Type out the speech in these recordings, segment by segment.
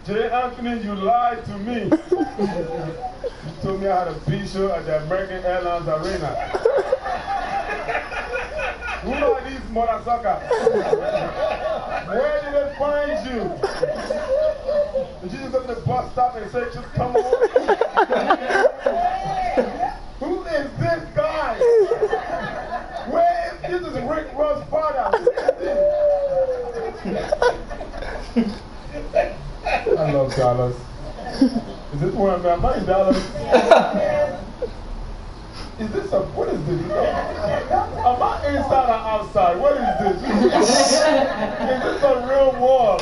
Jay Anthony, you lied to me. You told me I had a B-show at the American Airlines Arena. Who are these motherfuckers? Where did they find you? Did you just go to the bus stop and say, just come on? Who is this guy? Where is this? Is Rick Ross' father? I love dollars. Is this one of my money dollars? Is this a, what is this? Am I inside or outside? What is this? Is this a real wall?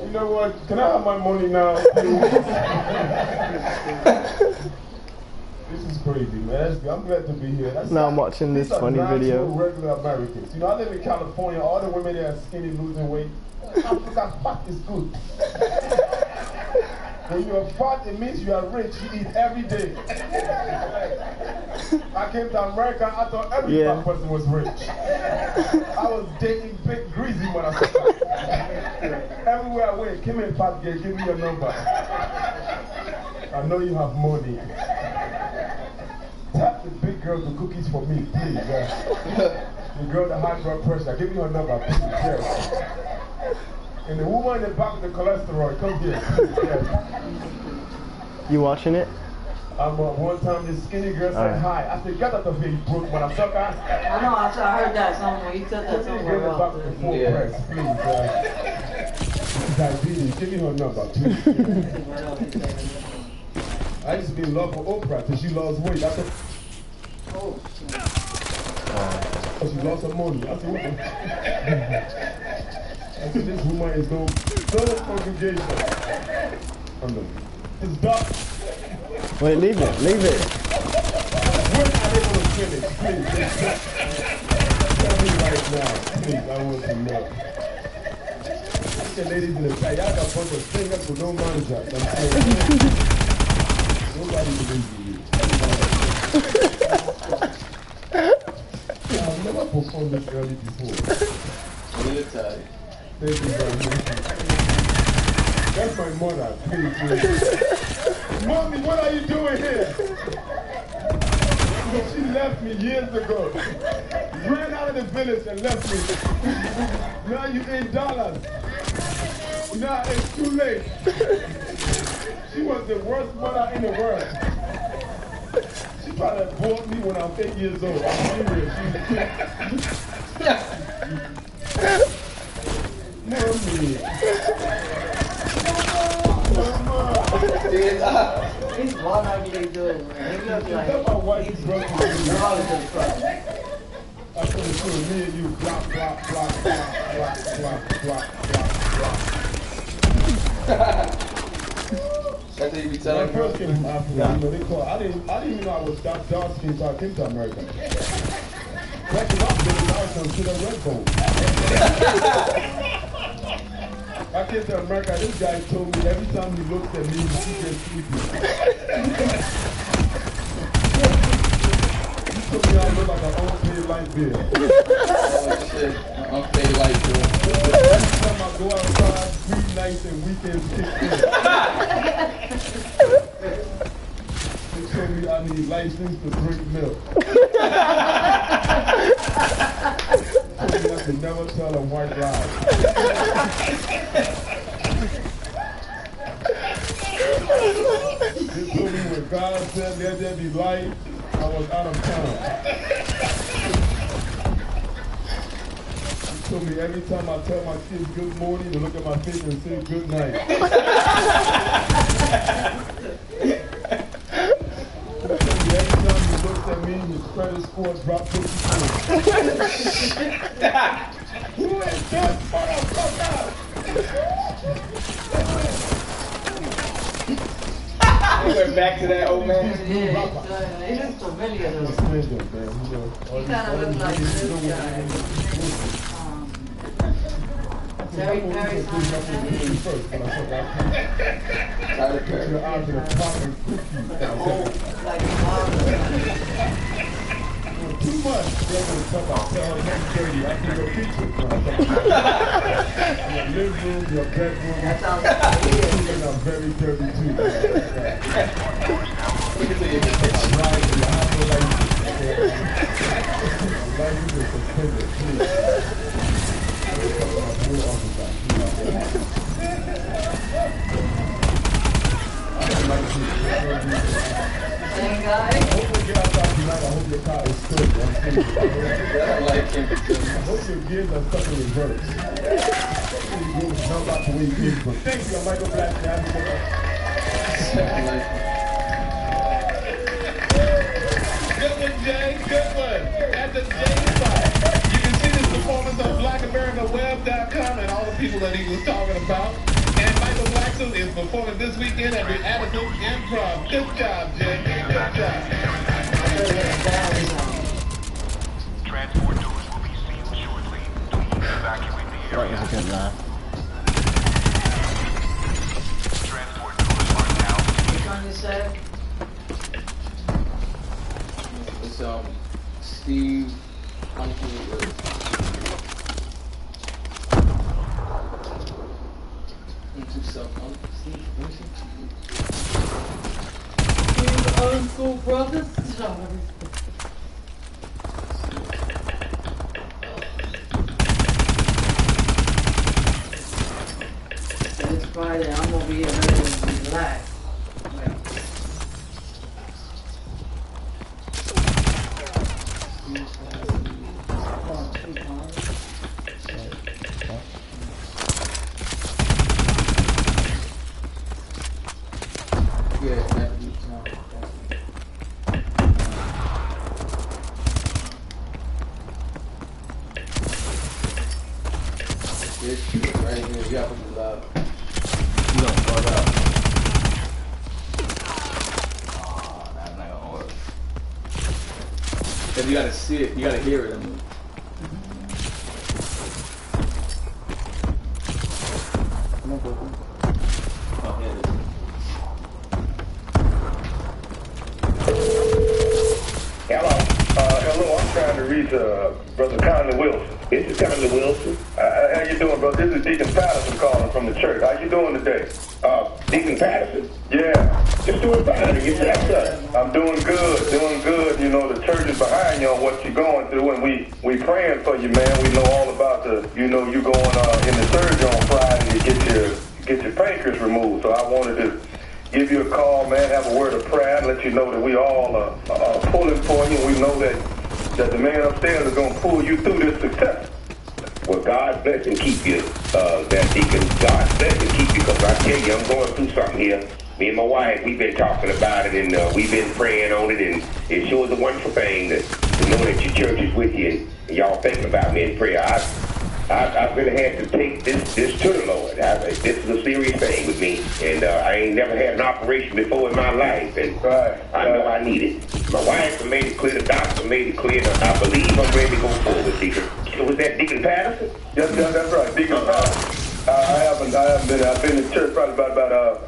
You know what? Can I have my money now? This is crazy, man. I'm glad to be here. Now I'm watching this funny video. Regular Americans. You know, I live in California. All the women there are skinny, losing weight. African fat is good. When you are fat, it means you are rich. You eat every day. I came to America, I thought every fat person was rich. I was dating big, greasy when I said that. Everywhere I went, come in, fat girl, give me your number. I know you have money. Tap the big girl to cookies for me, please. The girl with the high blood pressure, give me your number, please. Yes. And the woman in the back with the cholesterol, come here. Yes. You watching it? One time this skinny girl said hi. I said, get out of here, you broke motherfucker. I know, I heard that somewhere. You said that somewhere. Give me back with the full press, please. Diabetes, give me her number, please. I used to be in love with Oprah till she lost weight. I said, she lost her money. I said, what the? I said, this woman is no congregation. It's dark. Wait, leave it, leave it. When are they going to finish? Please, tell me right now. Please, I want to know. The ladies in the back, y'all got a bunch of singers with no manager. Nobody believes in you. I've never performed this early before. Really tired. Thank you very much. That's my mother. Please, please. Mommy, what are you doing here? She left me years ago. Ran out of the village and left me. Now you in dollars. Now it's too late. She was the worst mother in the world. She probably bought me when I was 8 years old. I'm serious. Mommy. He's one ugly dude, man. He looks like my wife's brother. I could have seen me and you block, block, block, block, block, block, block, block, block. That's what you be telling me. When I first came from Africa, you know, they call, I didn't even know I was that dark skin until I came to America. Back in my days, I was considered red bone. I came to America, this guy told me every time he looked at me, he gets sleepy. He told me I look like an unpaid light bill. Oh shit, unpaid light bill. Every time I go outside, weeknights and weekends kick in. They told me I need license to drink milk. They told me I could never tell a white lie. They told me when God said let there be light, I was out of town. They told me every time I tell my kids good morning, they look at my face and say good night. They told me every time he looks at me, his credit score dropped 50 points. Who is this motherfucker? We went back to that old man. Yeah, he looks familiar though. He kind of looks like this guy. Very Perry. Tyler Perry. Your eyes in a pot and cookie. Like too much. They're going to talk about tell her next dirty. I think your features. Your living room, your bedroom. That sounds like Children are very dirty too. Right, you have no license. License is suspended, please. same guy. I hope we get outside tonight. I hope your car is still. I hope your gears are stuck in reverse. You go jump out the way you came from. Thank you, I'm Michael Black. Good one, Jay. Good one. That's a J spot. You can see this performance on BlackAmericaWeb.com and all the people that he was talking about. And Michael Blackson is performing this weekend at the Addison Improv. Good job, Jay. Good job. Transport doors will be sealed shortly. Evacuate the That area. was a good laugh. Transport doors are now Which one you said? It's Steve Uncle. Uncle brothers. It's Friday. I'm gonna be ready to relax. Yeah, that this shit right here, you have to be loud. You don't fuck up. Oh, that's not gonna work. Cause you gotta see it, you gotta hear it. I mean. Oh, here it is. Hello, I'm trying to reach Brother Conley Wilson. This is Conley Wilson. How you doing, brother? This is Deacon Patterson calling from the church. How you doing today? Deacon Patterson? Yeah. Just doing fine. And yourself, sir? I'm doing good. You know, the church is behind you on what you're going through, and we praying for you, man. We know all about you going in the surgery on Friday to get your pancreas removed. So I wanted to give you a call, man, have a word of prayer, and let you know that we all are pulling for you. We know that the man upstairs is going to pull you through this success. Well, God bless and keep you, that deacon. God bless and keep you, because I tell you, I'm going through something here. Me and my wife, we've been talking about it, and we've been praying on it, and it sure is a wonderful thing to know that your church is with you, and y'all thinking about me in prayer. I've really had to take this to the Lord. This is a serious thing with me, and I ain't never had an operation before in my life, and I know I need it. My wife made it clear, the doctor made it clear, and I believe I'm ready to go forward, Deacon. So was that Deacon Patterson? Yes, that's right, Deacon Patterson. I've been in church probably about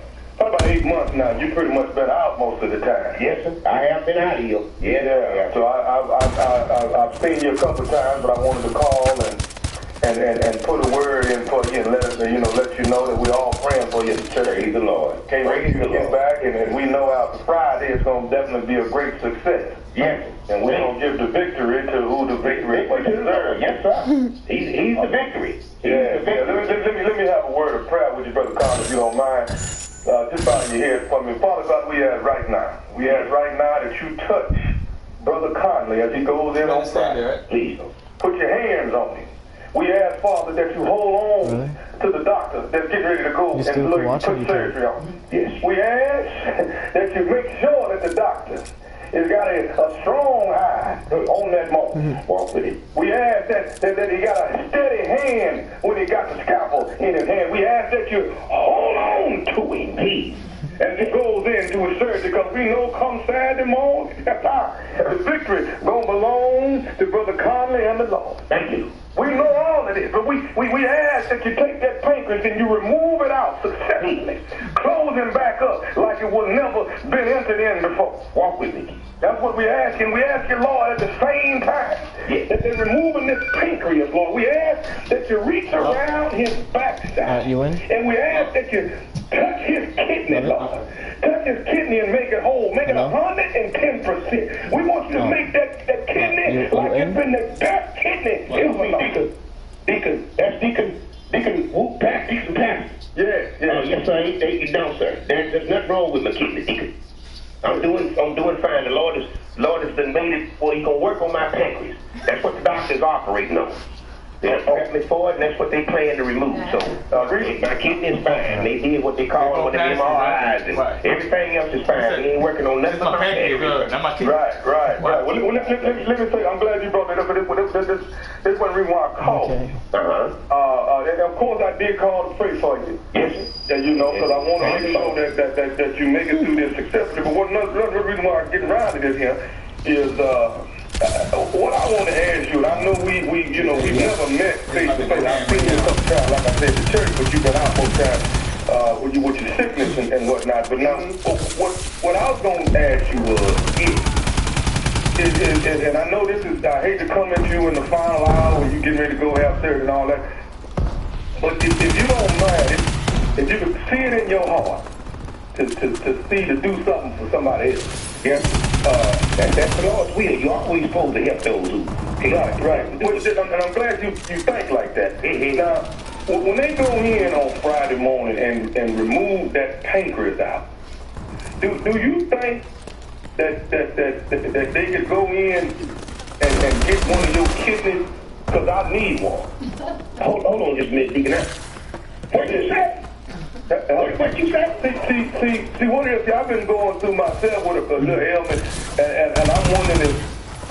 8 months now. You pretty much been out most of the time. Yes, sir. I have been out of here. Yeah. So I've seen you a couple times, but I wanted to call and put a word in for you and let you know that we're all praying for you at the church. Praise the Lord. Can't wait to get back, and we know after Friday it's going to definitely be a great success. Yes. And we're going to give the victory to who the victory deserves. Yes, sir. He's the victory. Yeah. Let me have a word of prayer with you, Brother Conley, if you don't mind. Just bow your head for me. Father God, we ask right now that you touch Brother Conley as he goes in on Friday. Right? Please. Put your hands on him. We ask, Father, that you hold on to the doctor that's getting ready to go and put surgery on him. Yes. We ask that you make sure that the doctor has got a strong eye on that moment. Walk with it. We ask that he got a steady hand when he got the scalpel in his hand. We ask that you hold on to him, please, as he goes into his surgery, because we know come Saturday morning, the victory going to belong to Brother Conley and the Lord. Thank you. We know all of this, but we ask that you take that pancreas and you remove it out successfully. Close closing back up like it was never been entered in before. Walk with me. That's what we're asking. We ask you, Lord, at the same time that they're removing this pancreas, Lord. We ask that you reach around his backside. You in? And we ask that you touch his kidney, Lord. Touch his kidney and make it whole. Make it 110%. We want you to make that kidney like it's been the best kidney ever. Deacon, that's Deacon Whoop Pack, Deacon Pack. Yeah. Yes, sir. Ain't down, sir. There's nothing wrong with my kidney, Deacon. I'm doing fine. The Lord has been made it where He gonna work on my pancreas. That's what the doctor's operating on. They're prepping me for it, and that's what they plan to remove. So, my kidney is fine. They did what they call the MRIs, and everything else is fine. They ain't working on nothing. My pancreas. Right. Well, let me say, I'm glad you brought that up. This one reason why I called. Okay. And of course, I did call to pray for you. Yes. And you know, because I want to make sure that you make it through this successfully. But another reason why I get around to this here is what I want to ask you. And I know we've never met face to face. I've seen you a couple times, like I said, at the church, but you've been out most times with your sickness and whatnot. But now, what I was going to ask you was, and I know this is, I hate to come at you in the final hour when you get ready to go have surgery and all that, but if you don't mind, if you could see it in your heart to do something for somebody else, that's the Lord's will. You're always supposed to help those who right. And I'm glad you think like that. Now, when they go in on Friday morning and remove that pancreas out, do you think that they could go in and get one of your kidneys? Because I need one. Hold on just a minute, Deacon. What you say? What you say? See, what is, I've been going through myself with a little ailment, and I'm wondering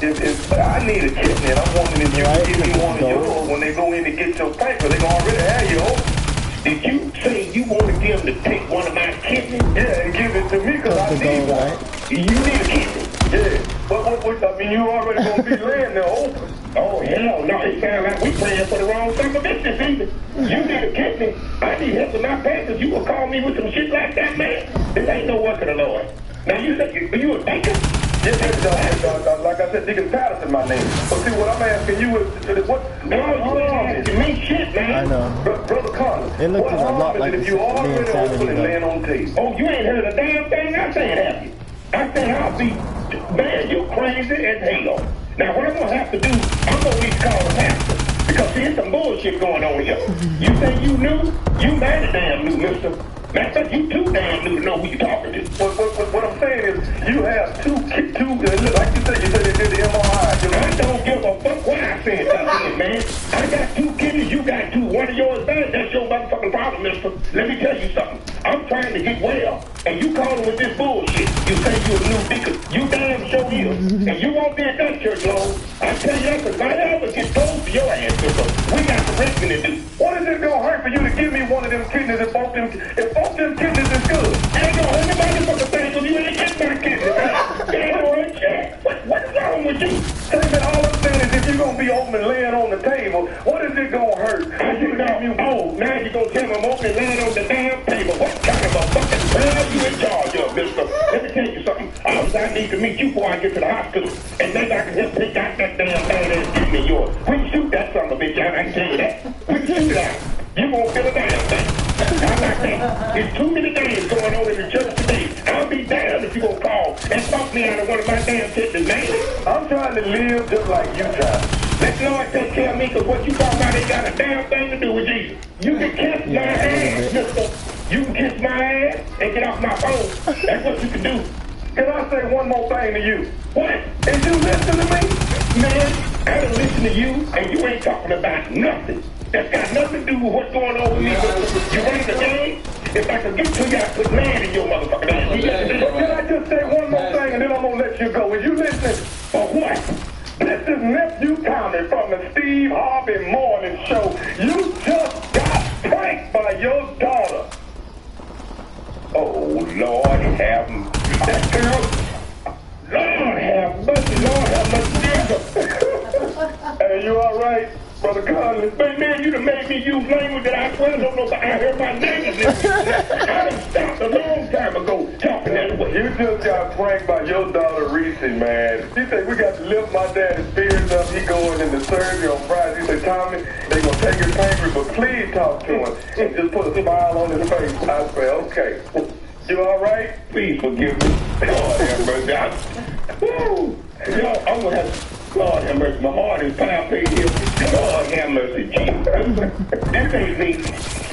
if I need a kidney, and I'm wondering if you can give me one of yours when they go in to get your paper. They gonna already have yours. Did you say you want to give them to take one of my kidneys? Yeah, and give it to me because I need one. You need a kidney. Yeah. But I mean, you already going to be laying there open. Oh, hell no. It sounds like we praying for the wrong son of a bitch either. You need a kidney. I need help with my pancreas. You will call me with some shit like that, man? This ain't no work of the Lord. Now, you say, are you a deacon? Yes, like I said, Deacon Patterson, my name. But see, what I'm asking you is, what? No, you ain't asking me shit, man. I know. Brother Connor, it looked a lot like if you already open and laying on the table. Oh, you ain't heard a damn thing I said, have you? I said I'll be, man, you crazy as hell. Now, what I'm going to have to do, I'm going to need to call the pastor. Because, see, there's some bullshit going on here. You say you knew? You mighty damn knew, mister. Matter of fact, you too damn new to know who you're talking to. What I'm saying is, you have two, like you said they did the MRI. I don't give a fuck what I said that man. I got two kidneys, you got two. One of yours bad, that's your motherfucking problem, mister. Let me tell you something. I'm trying to get well, and you calling with this bullshit. You say you're a new deacon. You damn sure is. And you won't be at that church long. I tell you that, because I ever get close to your ass, mister. We got some wrestling to do. What is it going to hurt for you to give me one of them kidneys if both them kidneys is good? I ain't going to hurt nobody for the thing, because you ain't getting my kidneys, man. Damn right, yeah. What's wrong with you? Say that all I'm saying is if you're going to be open and laying on the table, what is it going to hurt? Now you're going to tell me I'm open and laying on the damn table. What kind of a fucking prayer you in charge of, mister? Let me tell you something. I need to meet you before I get to the hospital, and maybe I can help take out that damn badass kidney of yours. We can shoot that son of a bitch out, I can tell you that. We can shoot it out. You won't feel a damn thing. I like that. There's too many things going on in the church today. I'll be damned if you gonna call and talk me out of one of my damn kidneys, man. I'm trying to live just like you try. Let the Lord take care of me, because what you talking about ain't got a damn thing to do with Jesus. You can kiss my ass, mister. You can kiss my ass and get off my phone. That's what you can do. Can I say one more thing to you? What? Is you listening to me? Man, I don't listen to you, and you ain't talking about nothing. That's got nothing to do with what's going on with me. You running the game? If I could get to you, I put man in your motherfucking ass. Can I just say one more thing, and then I'm going to let you go? Is you listening? For what? This is Nephew County from the Steve Harvey Morning Show. You just got pranked by your daughter. Oh, Lord have mercy. That girl, Lord have mercy, Lord have mercy. Hey, you all right, Brother Conley? Man, you done made me use language that I swear don't know, but I heard my name. I done stopped a long just got pranked by your daughter Reese, man. She said we got to lift my daddy's spirits up. He going into surgery on Friday. She said, Tommy, they gonna take his pancreas, but please talk to him and just put a smile on his face. I said, okay. You all right? Please forgive me. Lord have mercy. Woo! Yo, I'm gonna have Lord have mercy. My heart is pounding here. Lord have mercy, Jesus. This ain't me.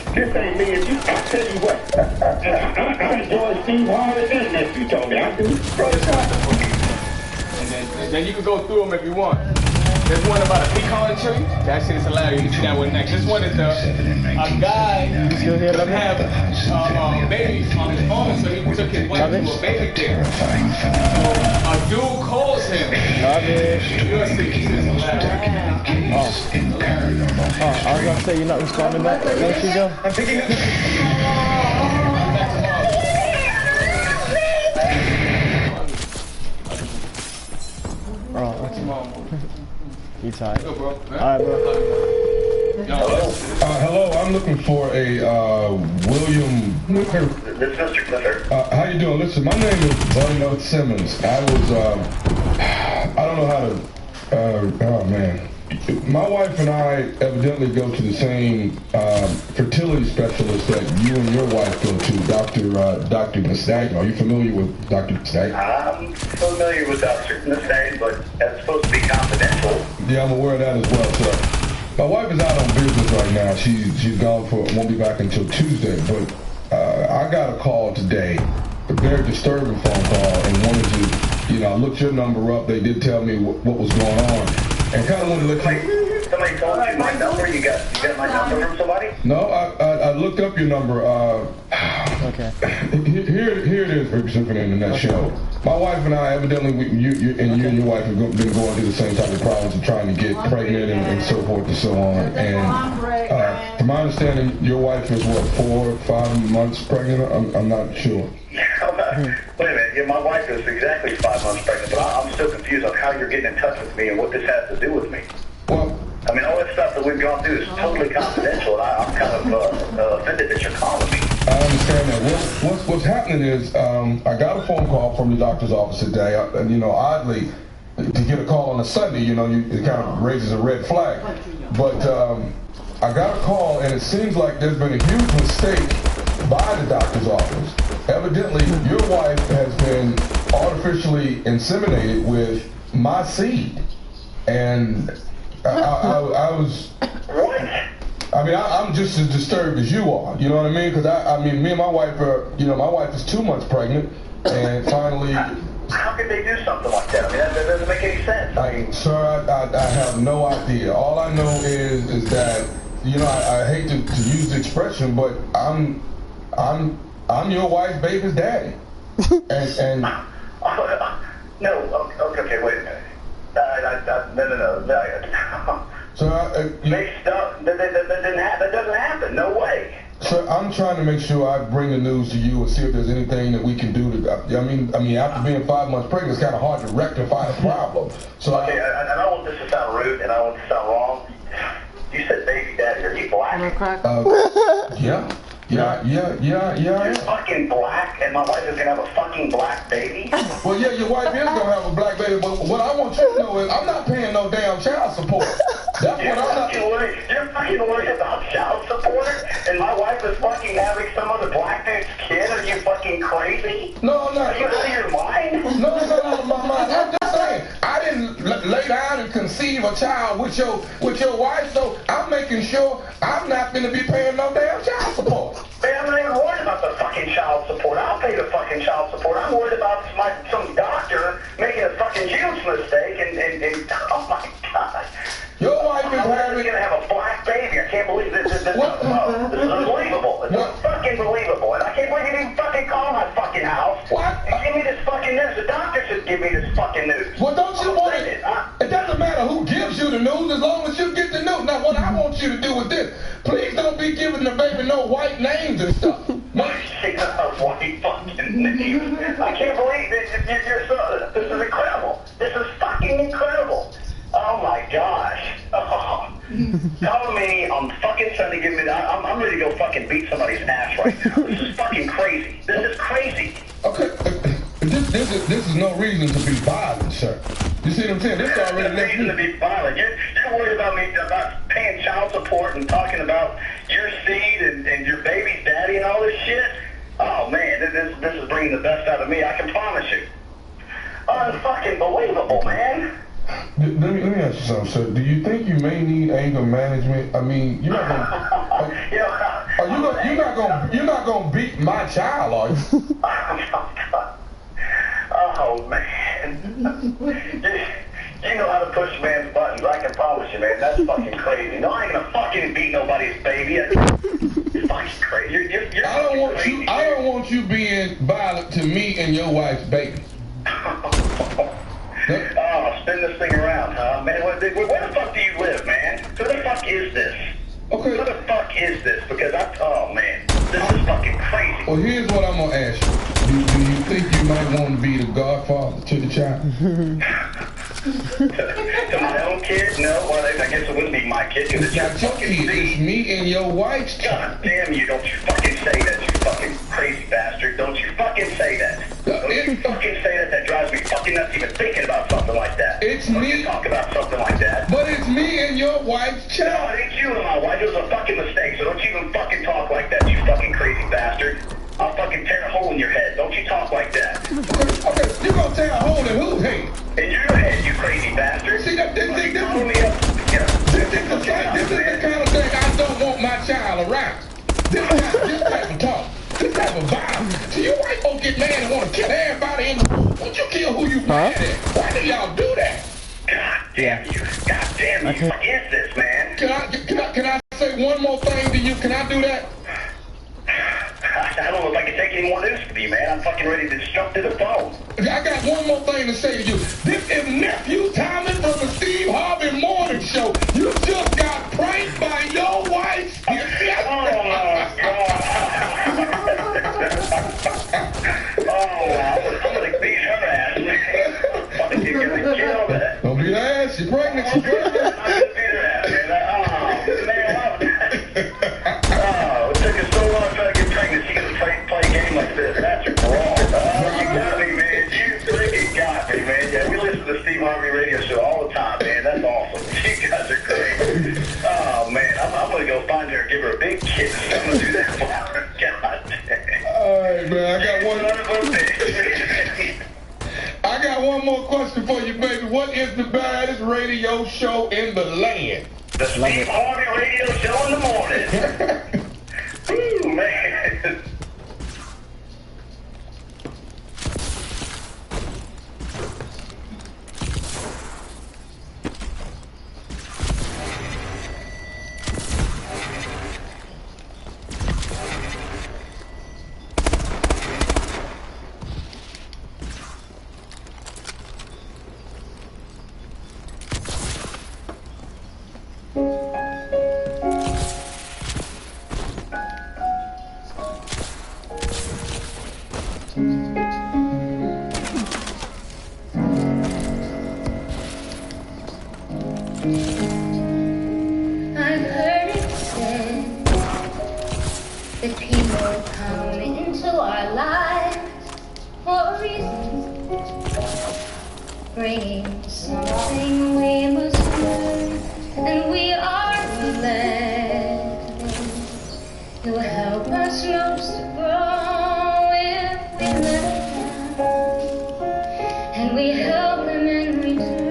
This ain't me. If you, I tell you what, I enjoy Steve Harvey and this you told me. I do. And then you can go through them if you want. There's one about a pecan tree. That shit is hilarious. You can see that one next. This one is a guy who doesn't have babies on his own, so he took his wife to a baby care. So a dude calls him. Love it. You'll see. This is hilarious. Oh, I was gonna say you're not responding back. There she go. I'm picking up. Oh, okay. You tired? Yo, bro. Alright, bro. Hello, I'm looking for a William. This is Mr. Clifford. How you doing? Listen, my name is Bud Simmons. I was I don't know how to. Oh man. My wife and I evidently go to the same fertility specialist that you and your wife go to, Dr. Mistake. Are you familiar with Dr. Mistake? I'm familiar with Dr. Mistake, but that's supposed to be confidential. Yeah, I'm aware of that as well, sir. My wife is out on business right now. She's gone won't be back until Tuesday, but I got a call today, a very disturbing phone call, and wanted to, I looked your number up. They did tell me what was going on. And kind of wanted to let you... Somebody told you my number? You got my number from somebody? No, I looked up your number. Okay. Here it is, representing the internet show. My wife and I, evidently, you and your wife have been going through the same type of problems of trying to get pregnant and so forth and so on. And from my understanding, your wife is, 4 or 5 months pregnant? I'm not sure. Wait a minute, yeah, my wife is exactly 5 months pregnant, but I'm still confused on how you're getting in touch with me and what this has to do with me. Well, I mean, all that stuff that we've gone through is totally confidential, and I'm kind of offended that you're calling me. I understand that. What's happening is I got a phone call from the doctor's office today, and oddly, to get a call on a Sunday, it kind of raises a red flag. But I got a call, and it seems like there's been a huge mistake by the doctor's office. Evidently, your wife has been artificially inseminated with my seed, and I was. What? I mean, I'm just as disturbed as you are. You know what I mean? Because me and my wife are. My wife is 2 months pregnant, and finally. How could they do something like that? I mean, that doesn't make any sense. Sir, I have no idea. All I know is that I hate to use the expression, but I'm your wife's baby's daddy. And no, okay, wait a minute. No. So that doesn't happen. No way. So I'm trying to make sure I bring the news to you and see if there's anything that we can do to. I mean, after being 5 months pregnant, it's kind of hard to rectify the problem. So okay, I don't want this to sound rude, and I don't want this to sound wrong. You said baby daddy. Are you black? Yeah. You're fucking black, and my wife is gonna have a fucking black baby? Well, yeah, your wife is gonna have a black baby, but what I want you to know is I'm not paying no damn child support. That's what I'm not. You're fucking worried about child support, and my wife is fucking having some other black dude's kid? Are you fucking crazy? No, I'm not. Are you out of your mind? No, my mind. I'm just saying, I didn't lay down and conceive a child with your wife, so I'm making sure I'm not gonna be paying no damn child support. Man, I'm not even worried about the fucking child support. I'll pay the fucking child support. I'm worried about some doctor making a fucking huge mistake and oh my God. Your wife is having... gonna have a black baby. I can't believe this. This is unbelievable. It's fucking believable. And I can't believe you didn't fucking call my fucking house. What? And give me this fucking news. The doctor should give me this fucking news. Well, don't you want it? It doesn't matter who gives you the news as long as you get the news. Now, what I want you to do with this, please don't be giving the baby no white names and stuff. White fucking names. I can't believe this. This is incredible. This is fucking incredible. Oh my gosh. Oh. Call me on fucking Sunday, give me that. I'm ready to go fucking beat somebody's ass right now. This is fucking crazy. This is crazy. Okay. This is no reason to be violent, sir. You see what I'm saying? This already no reason to be violent. You're worried about me about paying child support and talking about your seed and your baby's daddy and all this shit. Oh man, this is bringing the best out of me. I can promise you. Unfucking believable, man. Let me ask you something, sir. Do you think you may need anger management? I mean, you're not gonna you're not gonna beat my child, are you? Oh man. You know how to push man's buttons, I can promise you, man. That's fucking crazy. No, I ain't gonna fucking beat nobody's baby. You're fucking crazy. You're I don't want you being violent to me and your wife's baby. Oh, spin this thing around, huh? Man, where the fuck do you live, man? Who the fuck is this? Okay. Who the fuck is this? Because oh man, this is fucking crazy. Well, here's what I'm gonna ask you. Do you think you might want to be the godfather to the child? To my own kid? No, well, I guess it wouldn't be my kid. It's not your kid. It's me and your wife's child. God damn you, don't you fucking say that, you fucking crazy bastard. Don't you fucking say that. Don't you fucking say that. That drives me fucking nuts even thinking about something like that. It's don't me. You talk about something like that. But it's me and your wife's child. No, it ain't you and my wife. It was a fucking mistake, so don't you even fucking talk like that, you fucking crazy bastard. I'll fucking tear a hole in your head. Don't you talk like that. Okay, you gonna tear a hole in whose head? In your head, you crazy bastard. See, this is the kind of thing I don't want my child around. This type of talk. This type of vibe. See, you white folks get mad and want to kill everybody in the room. Won't you kill who you mad at? Why do y'all do that? God damn you. God damn you. What is this, man? Can I say one more thing to you? Can I do that? I don't know if I can take any more news from you, man. I'm fucking ready to just jump to the phone. I got one more thing to say to you. This is Nephew Tommy from the Steve Harvey Morning Show. You just got pranked by your wife. Oh, my God. I'm going to beat her ass, man. You're going to kill that. Don't beat her ass. She's pregnant. I'm going to beat her ass, man. It took us so long trying to get pregnant. She gonna play a game like this. That's wrong. You got me, man. You freaking got me, man. Yeah, we listen to the Steve Harvey radio show all the time, man. That's awesome. You guys are great. Oh, man. I'm gonna go find her and give her a big kiss. I'm gonna do that for her. God damn. All right, man. I got one more question for you, baby. What is the baddest radio show in the land? The Steve Harvey radio show in the morning. Ooh, man. I've heard it said that people come into our lives for a reason, bringing something we must learn, and we are glad it will help us most to grow if we let it down, and we help them in return.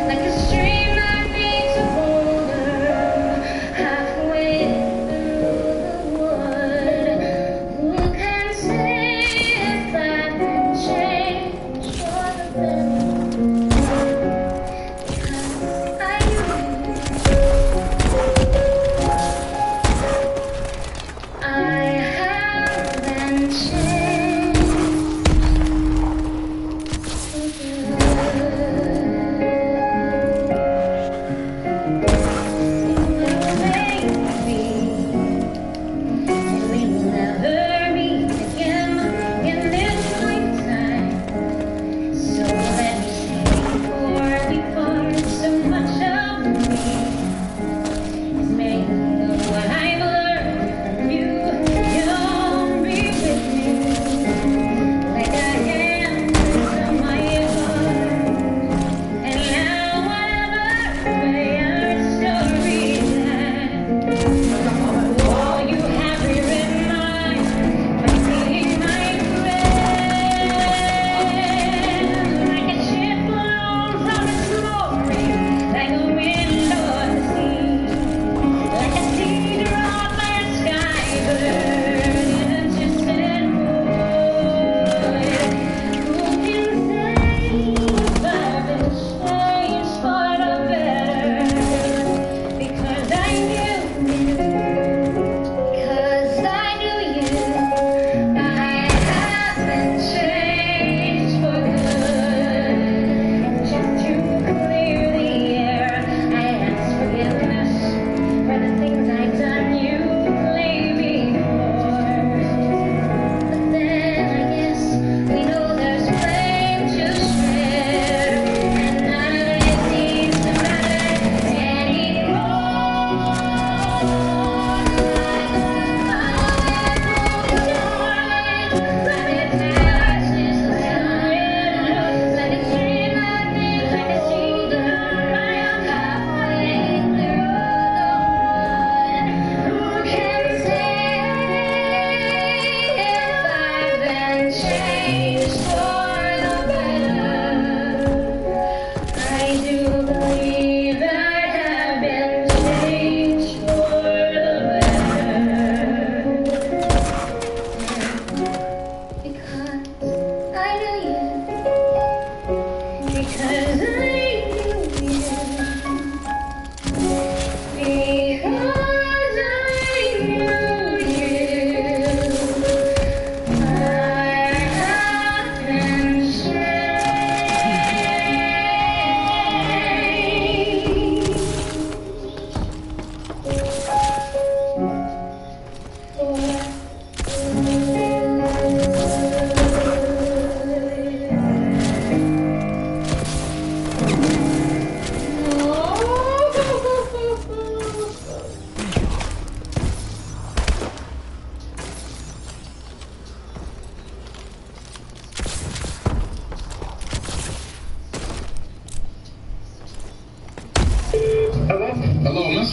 Like a stream that meets a bowl.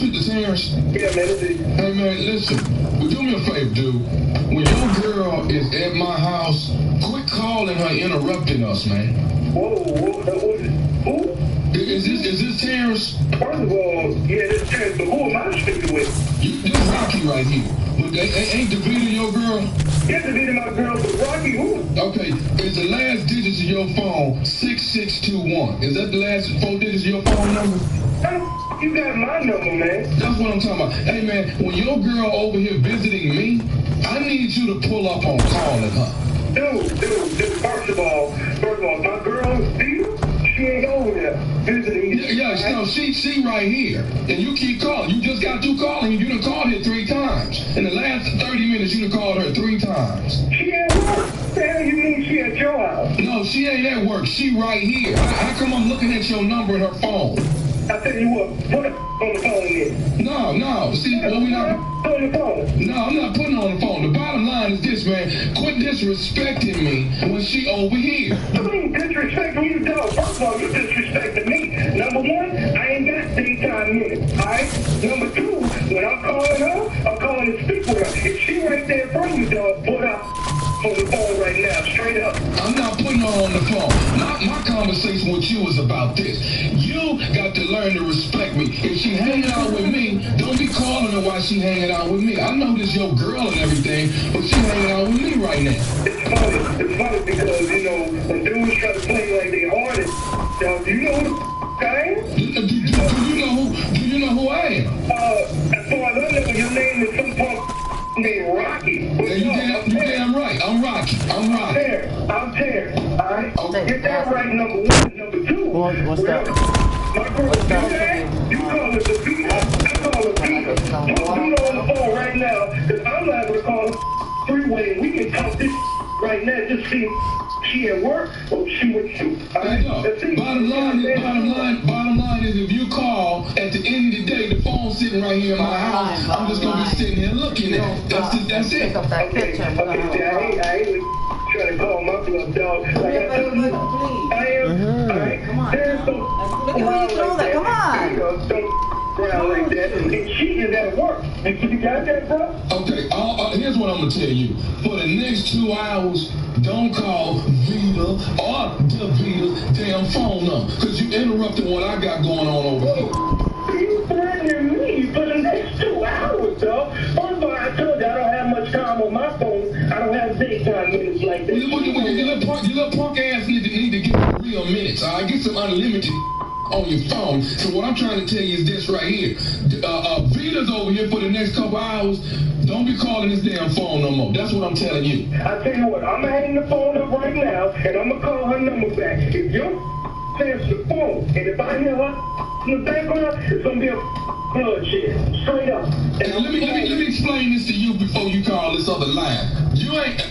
speak to Terrence? Yeah, man, this is... Hey, man, listen. Well, do me a favor, dude. When your girl is at my house, quit calling her interrupting us, man. Whoa, who? Is this Terrence? First of all, yeah, this is Terrence, but who am I speaking with? This Rocky right here. But ain't Davita your girl? Yes, Davita my girl, but Rocky who? Okay, is the last digits of your phone 6621? Is that the last 4 digits of your phone number? You got my number, man. That's what I'm talking about. Hey, man, when your girl over here visiting me, I need you to pull up on calling her. Dude, first of all, my girl, she ain't over there visiting you. Yeah, no, she right here. And you keep calling. You just got through calling. You done called her 3 times. In the last 30 minutes, you done called her 3 times. She at work. What the hell you mean she at your house? No, she ain't at work. She right here. How come I'm looking at your number in her phone? I tell you what, put it on the phone then. No. See, well, we not... On the phone. No, I'm not putting her on the phone. The bottom line is this, man. Quit disrespecting me when she over here. I mean, disrespecting you, dog. First of all, you disrespecting me. Number one, I ain't got daytime minutes, all right? Number two, when I'm calling her, I'm calling to speak with her. If she right there in front of you, dog, put her on the phone right now, straight up. I'm not putting her on the phone. My conversation with you is about this. You got to learn to respect me. If she hanging out with me, don't be calling her while she hanging out with me. I know this your girl and everything, but she hanging out with me right now. It's funny because, you know, when dudes try to play like they hardest, do you know who I am? Do you know who I am? As far as I know, your name is some punk named Rocky. You damn right. I'm Rocky. I'm Terrence. All right? Okay. Get that right, number one. Number two. What's that? My girl, do that. You call it the beat. I call it beat. Put beat on the phone right now, because I'm not going to call it three-way. We can talk this right now. Just see she at work or she with you. All right? Bottom line is if you call, at the end of the day, the phone's sitting right here in my house. I'm just going to be sitting here looking at it. That's it. Okay, I ain't trying to call my bluff, dog. Like I told you, I am. All right, come on. There's some. Look at when you throw that. Come on. Don't around like that. And she is at work. You got that, bro? Okay, here's what I'm going to tell you. For the next 2 hours, don't call Vita or Davita's damn phone number, because you interrupting what I got going on over here. You threatening me for the next 2 hours, dog. First of all, I told you I don't have much time on my phone. I don't have daytime minutes like that. Your little punk ass need to get real minutes. I get some unlimited on your phone. So what I'm trying to tell you is this right here. Vita's over here for the next couple hours. Don't be calling this damn phone no more. That's what I'm telling you. I tell you what, I'm going to hang the phone up right now, and I'm going to call her number back. If your answer the phone, and if I hear her in the background, it's going to be a bloodshed. Straight up. And let me explain this to you before you call this other line. You ain't,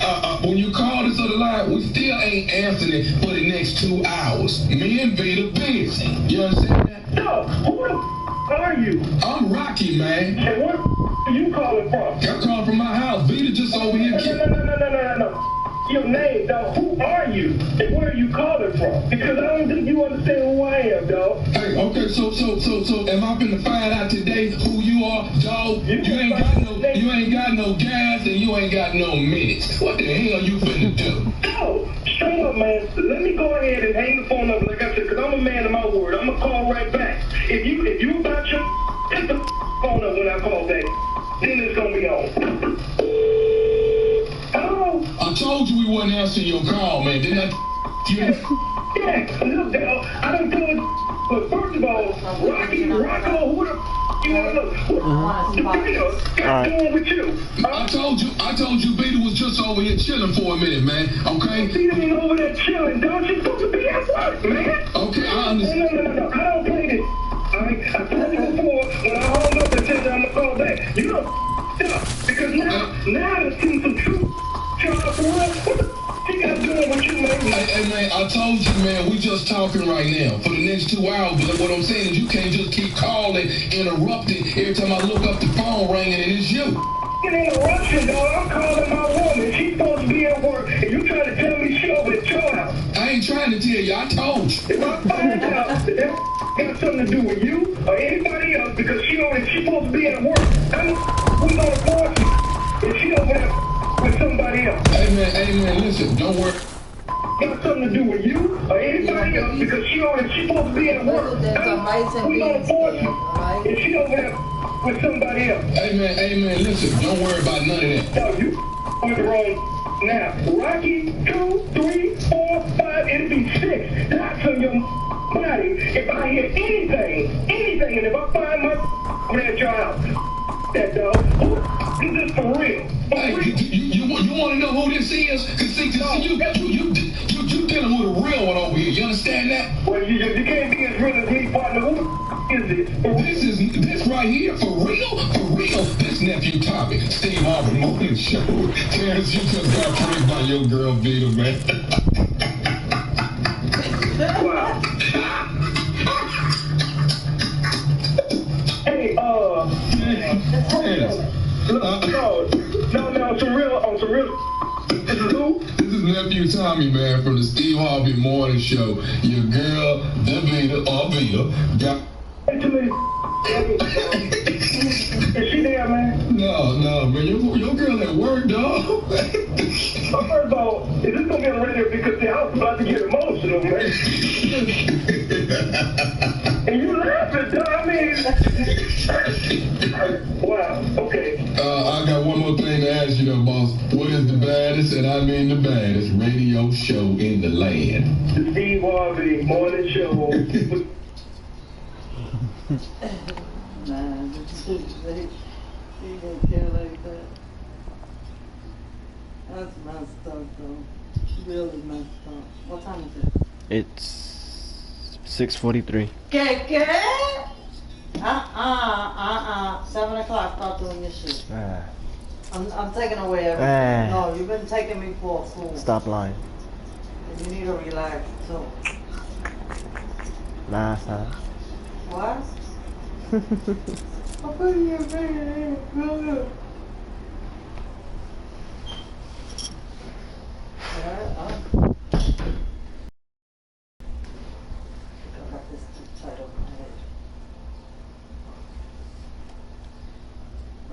when you call this other line, we still ain't answering it for the next 2 hours. Me and Vita busy. You understand that? No, who the are you? I'm Rocky, man. And where are you calling from? I'm calling from my house. Vita just over here. No. Your name, dog. Who are you? And where are you calling from? Because I don't think you understand who I am, dog. Hey, okay, so am I finna find out today who you are, dog? You ain't got no gas and you ain't got no minutes. What the hell you finna do? No, straight up, man. Let me go ahead and hang the phone up like I said, because I'm a man of my word. I'm gonna call right back. If you about your pick the phone up when I call back, then it's gonna be on. Hello? I told you we wasn't answering your call, man. Didn't I? Yeah, look, dog, I done told you, but first of all, Rocco, who the you want to look? The video, what's going with you? I told you Vita was just over here chilling for a minute, man, okay? Vita ain't over there chilling, dog. She's supposed to be at work, man. Okay, I understand. No, I don't play this. I told you before, when I hung up and said I'm going to call back, you know, because now I've seen some truth. What the you got doing what you made me? Hey, man, I told you, man, we just talking right now. For the next 2 hours, but what I'm saying is you can't just keep calling, interrupting. Every time I look up the phone ringing and it's you. It ain't a Russian, dog. I'm calling my woman. She's supposed to be at work, and you trying to tell me she over at your house. I ain't trying to tell you. I told you. If I find out that got something to do with you or anybody else because she's supposed to be at work. We gonna force you. And she over there with somebody else. Hey man, listen, don't worry. Got something to do with you or anybody else because she's supposed to be at work. We gonna force you. And she over there with somebody else. Hey man, listen, don't worry about none of that. No, you on the wrong. Now, Rocky, 2, 3, 4, 5, it'll be 6 dots on your body if I hear anything, and if I find my at your house. That dog, this is for real. Hey, you want to know who this is? Cause see, you dealing with a real one over here. You understand that? Well, you can't be as real as me, partner. Who is this? This right here for real. This nephew Tommy, Steve Harvey Morning Show. Terrence, you just got praised by your girl Vita, man. Wow. Hey, no, some real. This is who? This is nephew Tommy, man, from the Steve Harvey Morning Show. Your girl, the Vita, got. Is she there, man? No, man, your girl at work, dog. First of all, is this gonna be on the radio? Because I was about to get emotional, man. And you laughing, dog. I mean, wow. Okay. I got one more thing to ask you, though, boss. What is the baddest, and I mean the baddest, radio show in the land? The Steve Harvey Morning Show. Nah, he didn't care like that. That's messed up, though. Really messed up. What time is it? It's 6:43. ¿Qué? 7 o'clock, start doing your shit. I'm taking away everything. No, you've been taking me for a fool. Stop lying. You need to relax, too. Nah, son. What? I'll put you in bed.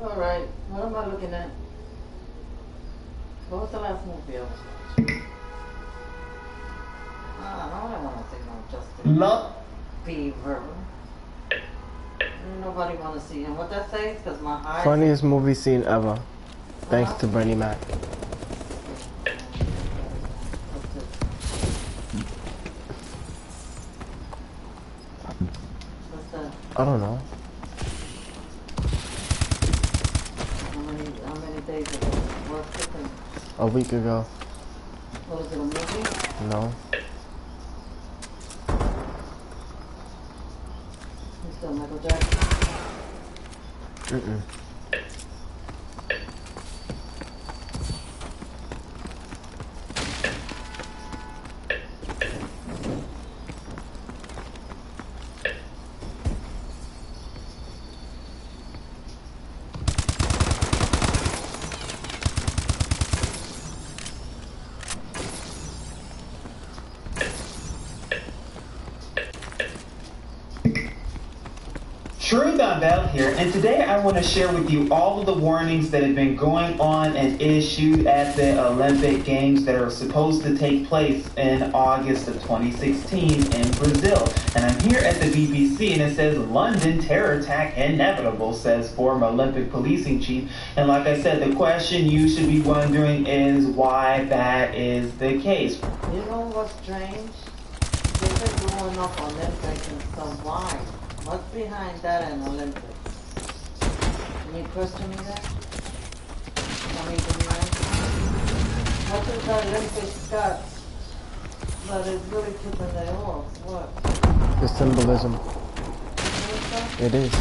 Alright, what am I looking at? What was the last movie I was watching? I don't want to say no Justin. Love Beaver. Nobody want to see him. What that says? Because my eyes... Funniest movie scene ever. Thanks to Bernie Mac. What's that? I don't know. How many days ago? What's the thing? A week ago. What was it, a movie? No. You still Michael Jackson? Mm-mm. Bell here, and today I want to share with you all of the warnings that have been going on and issued at the Olympic Games that are supposed to take place in August of 2016 in Brazil. And I'm here at the BBC, and it says London terror attack inevitable, says former Olympic policing chief. And like I said, the question you should be wondering is why that is the case. You know what's strange? They've been going up on Olympics and stuff. Why? What's behind that in Olympics? Can you question me that? What is that Olympics got that is really keeping their off? What? The symbolism. It is.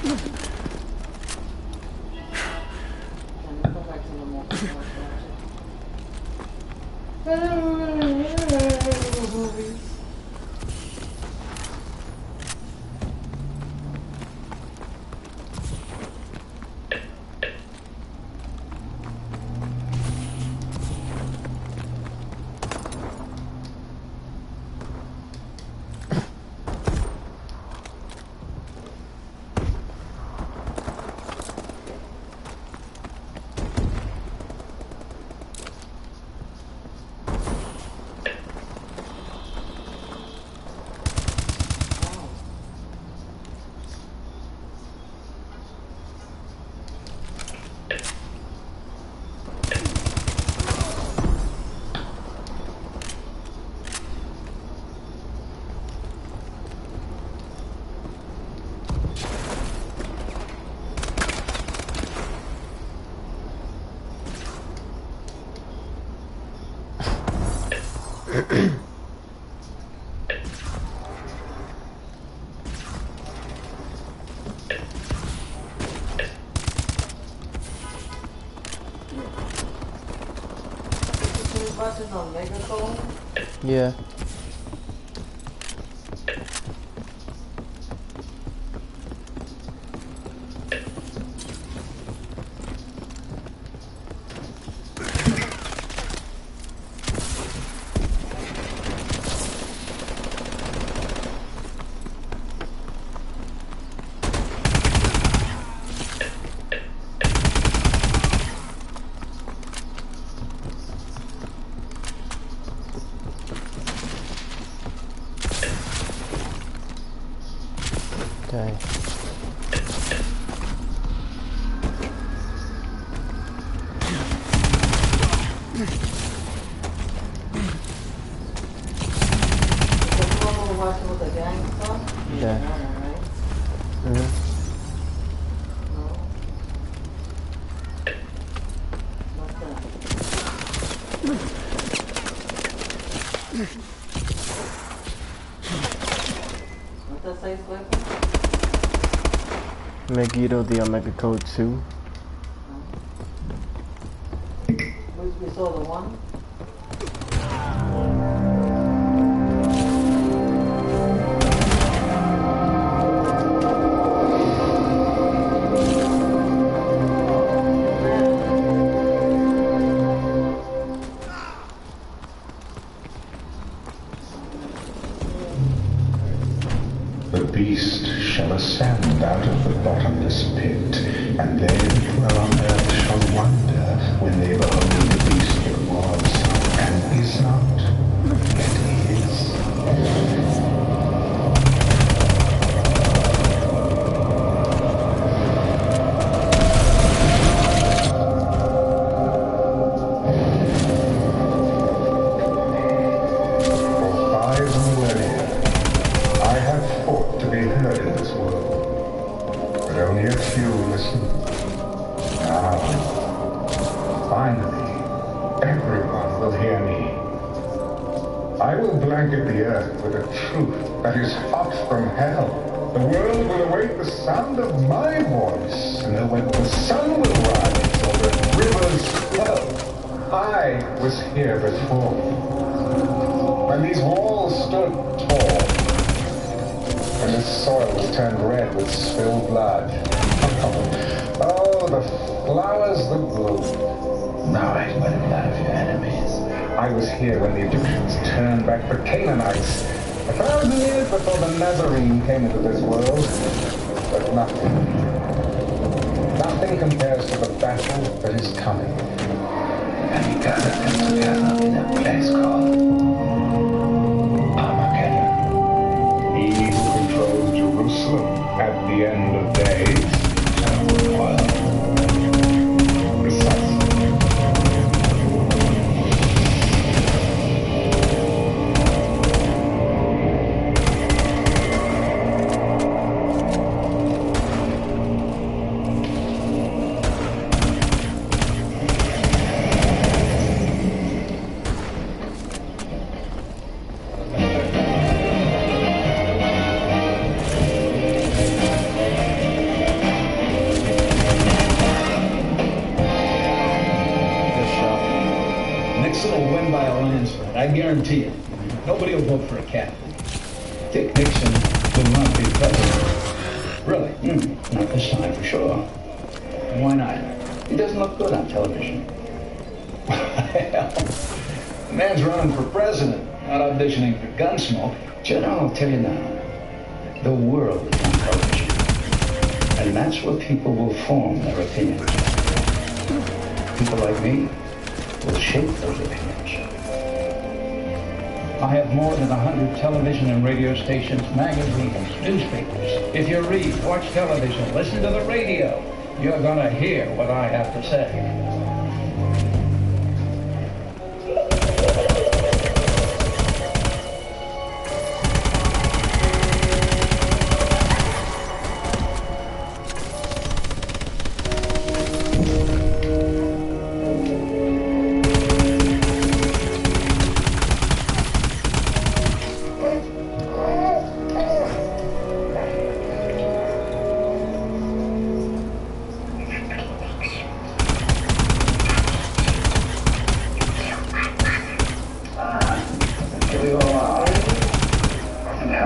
Can you go back to the movie? phone? Yeah. Okay. Watching with the gang stuff? Yeah. Right? Mm-hmm. No. What's that? What's that say, Slippy? Megiddo, the Omega Code 2. We saw the one? The beast shall ascend out of the bottomless pit, and they that dwell on earth shall wonder when they behold the beast that was, and is not, yet is. 5 millennia, I have fought to be heard in this world, but only a few listen. Now, finally, everyone will hear me. I will blanket the earth with a truth that is hot from hell. The world will await the sound of my voice, and know when the sun will rise or the rivers flow. I was here before, when these walls stood tall, and this soil was turned red with spilled blood. Oh, the flowers that bloom. Now I let him out of your enemies. I was here when the Egyptians turned back the Canaanites, 1,000 years before the Nazarene came into this world. But nothing compares to the battle that is coming. And he gathered them together in a place called Armageddon. He who controls Jerusalem at the end of days shall rule. Precisely. I guarantee it. Nobody will vote for a cat. Dick Nixon will not be president. Really? Not this time, for sure. Why not? He doesn't look good on television. Well, the man's running for president, not auditioning for Gunsmoke. General, I'll tell you now, the world is on television. And that's where people will form their opinions. People like me will shape those opinions. I have more than 100 television and radio stations, magazines, newspapers. If you read, watch television, listen to the radio, you're gonna hear what I have to say.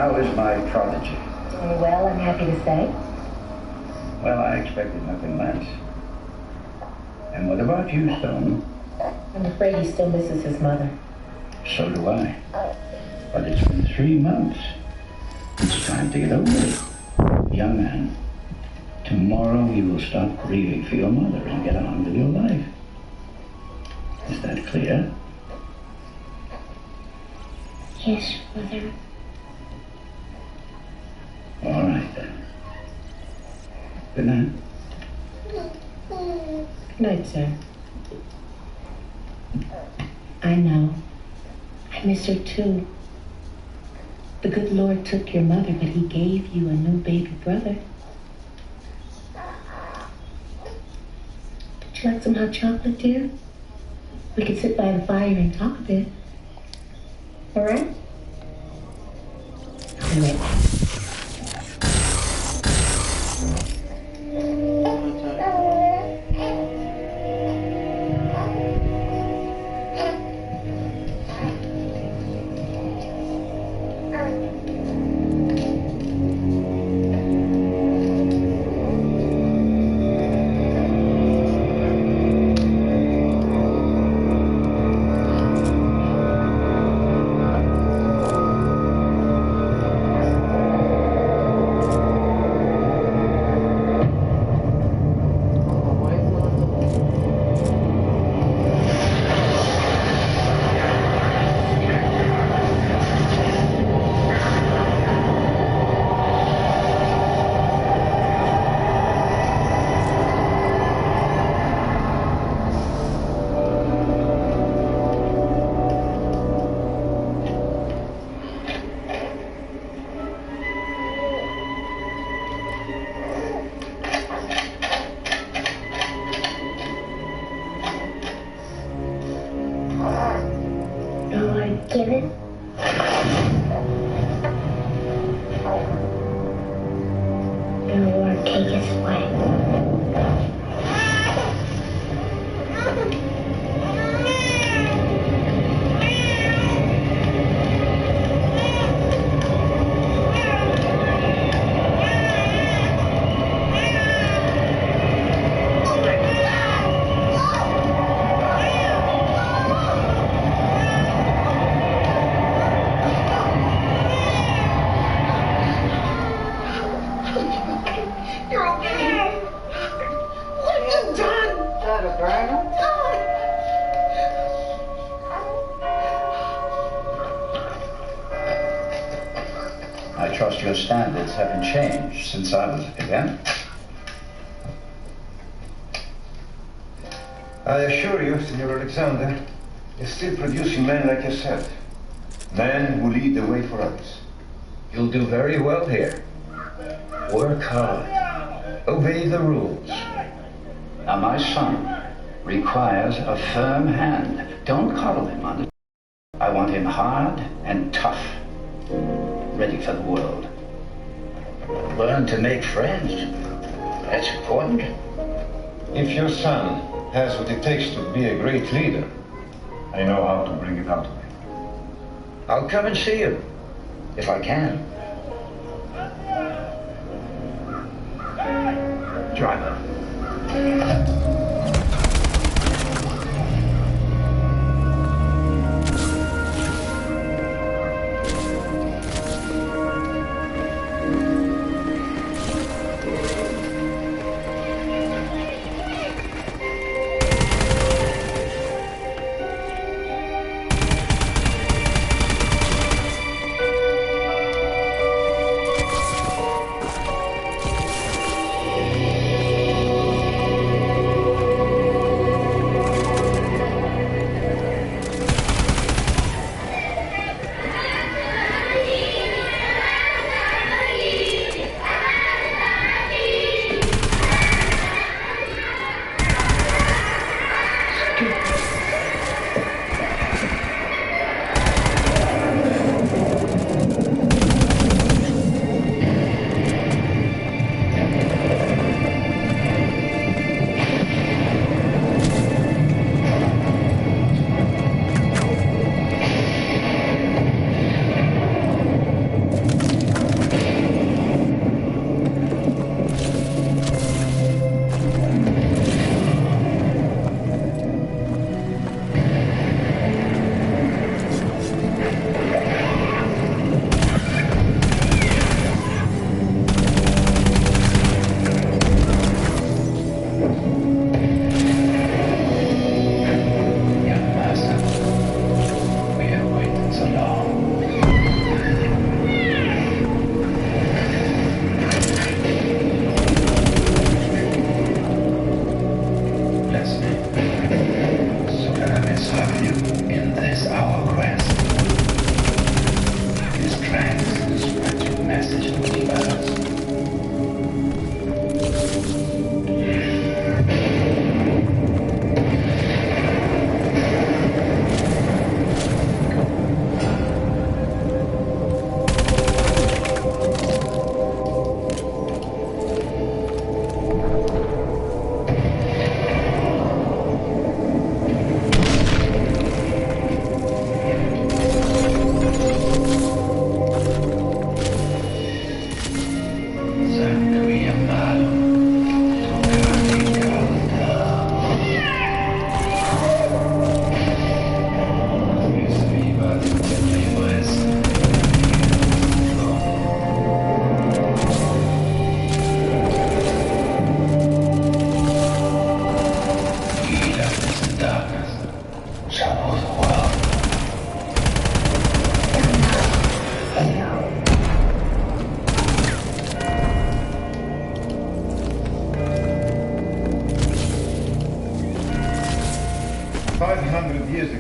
how is my prodigy? Well, I'm happy to say. Well, I expected nothing less. And what about you, Stone? I'm afraid he still misses his mother. So do I. But it's been 3 months. It's time to get over it. Young man, tomorrow you will stop grieving for your mother and get on with your life. Is that clear? Yes, Mother. All right, then. Good night. Good night, sir. I know. I miss her too. The good Lord took your mother, but he gave you a new baby brother. Would you like some hot chocolate, dear? We could sit by the fire and talk a bit. All right? I'll be right back. Give it. And Lord, take us away. I trust your standards haven't changed since I was a kid. I assure you, Senor Alexander, is still producing men like yourself. Men who lead the way for others. You'll do very well here. Work hard. Obey the rules. Now, my son requires a firm hand. Don't coddle him, understand? I want him hard and tough. Ready for the world. Learn to make friends. That's important. If your son has what it takes to be a great leader, I know how to bring it out of him. I'll come and see you, if I can. Driver.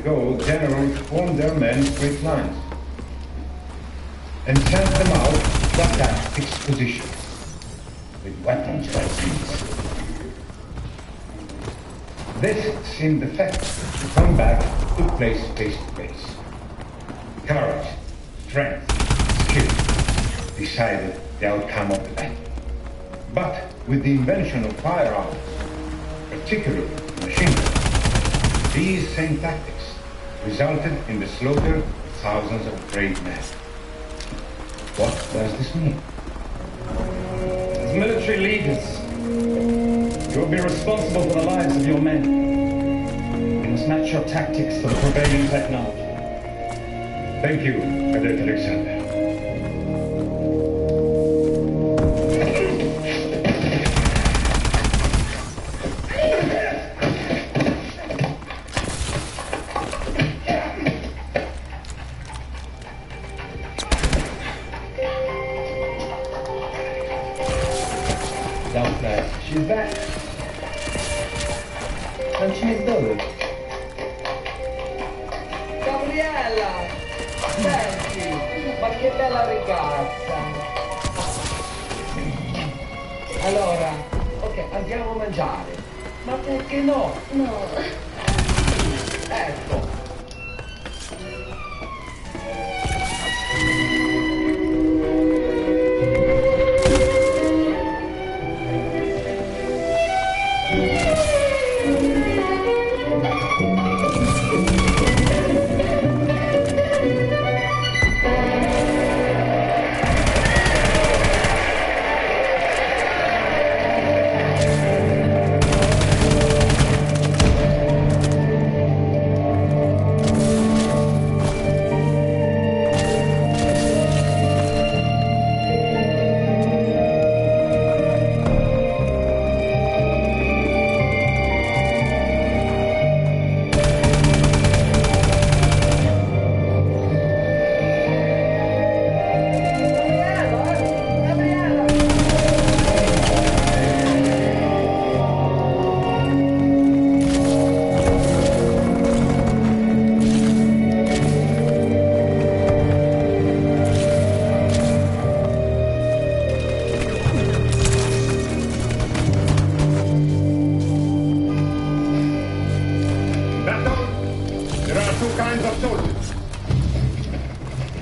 ago, generals formed their men in straight lines and sent them out to attack fixed positions with weapons like these. This seemed effective to come back to place face to face. Courage, strength, skill decided the outcome of the battle. But with the invention of firearms, particularly machine guns, these same tactics resulted in the slaughter of thousands of brave men. What does this mean? As military leaders, you will be responsible for the lives of your men. You must match your tactics to the prevailing technology. Thank you, Cadet Alexander. She's back. And she's dove. Gabriella! Senti, ma che bella ragazza! Allora, ok, andiamo a mangiare. Ma perché no? No. Ecco.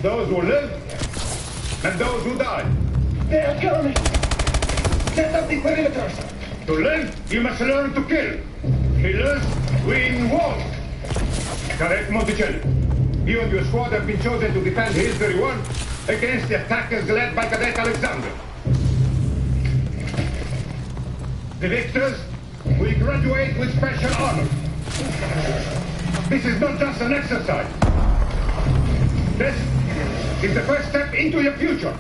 Those who live and those who die. They are coming! Set up the perimeters! To live, you must learn to kill. Killers win wars. Cadet Monticelli, you and your squad have been chosen to defend History 1 against the attackers led by Cadet Alexander. The victors will graduate with special honor. This is not just an exercise. This is the first step into your future.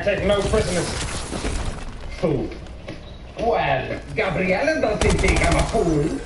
Take no prisoners. Fool. Well, Gabriella doesn't think I'm a fool.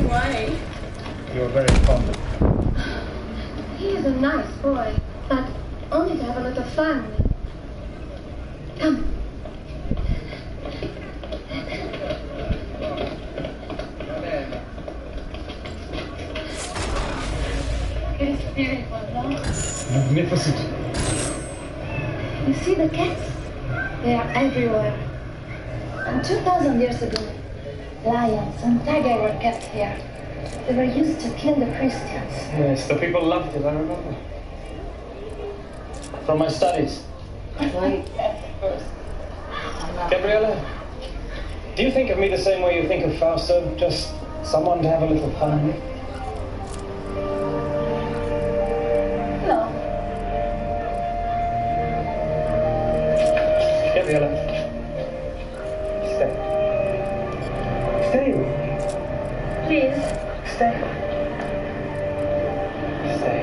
Why? You're very fond of him. He is a nice boy, but only to have a little fun with. Come. You see the cats? They are everywhere. And 2,000 years ago, lions and tigers were kept here. They were used to kill the Christians. Yes, the people loved it, I remember. From my studies. Wait. Gabriella, do you think of me the same way you think of Fausto? Just someone to have a little fun with? No. Gabriella, stay. Stay with me. Please. Stay. Stay.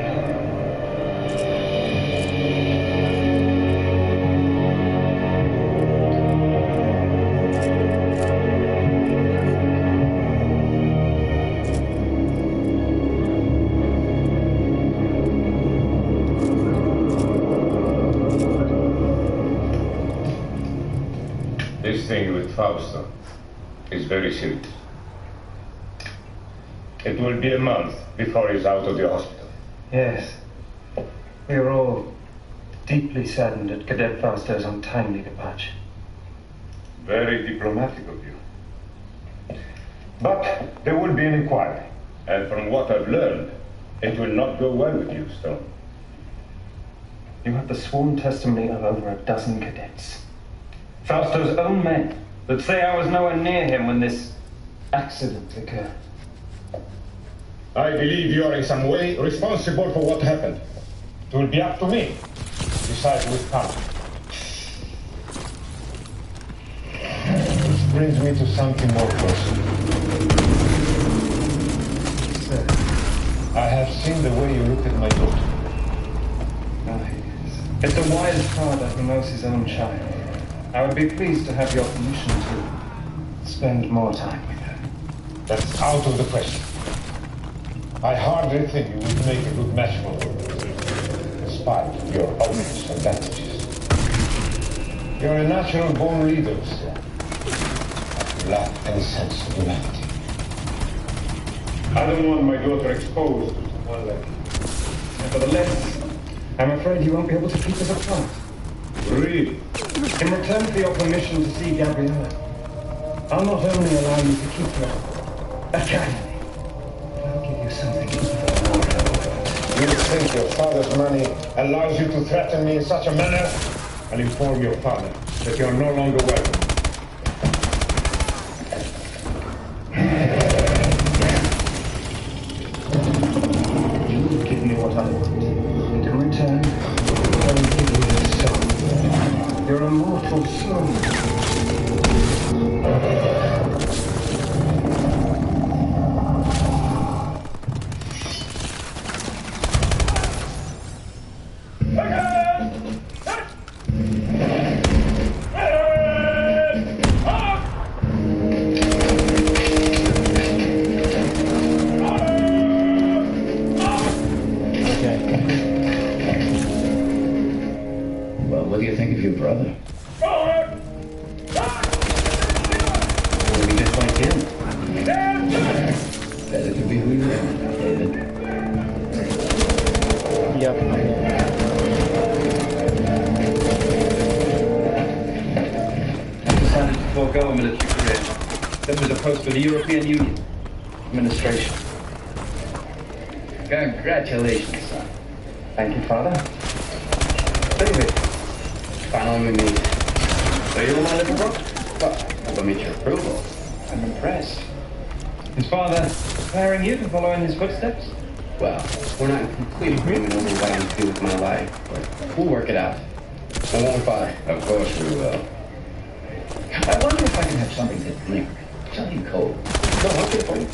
This thing with Fausto is very serious. It will be a month before he's out of the hospital. Yes. We are all deeply saddened at Cadet Fausto's untimely departure. Very diplomatic of you. But there will be an inquiry. And from what I've learned, it will not go well with you, Stone. You have the sworn testimony of over a dozen cadets. Fausto's own men that say I was nowhere near him when this accident occurred. I believe you are in some way responsible for what happened. It will be up to me to decide with power. This brings me to something more personal. Sir, I have seen the way you looked at my daughter. It's a wise father who knows his own child. I would be pleased to have your permission to spend more time with her. That's out of the question. I hardly think you would make a good match for her, despite your obvious advantages. You're a natural-born leader, sir. But you lack any sense of humanity. I don't want my daughter exposed to one leg. Nevertheless, I'm afraid you won't be able to keep us apart. Really? In return for your permission to see Gabriella, I'll not only allow you to keep her academy, but I'll give you something even more. You think your father's money allows you to threaten me in such a manner? I'll inform your father that you are no longer welcome. You will give me what I want, and in return, I will give you your soul. Your immortal soul. Well, what do you think of your brother? Well, we just like him. Better to be who you are, David. Yep. I decided to forego a military career. That was a post for the European Union administration. Congratulations, son. Thank you, Father. David, finally me. So you're my little brother? Well, I'll meet your approval. I'm impressed. Is Father preparing you to follow in his footsteps? Well, we're not in complete agreement over what I'm to do with my life, but we'll work it out. So won't we, Father? Of course we will. I wonder if I can have something to drink. Something cold. No, I'll get it for you.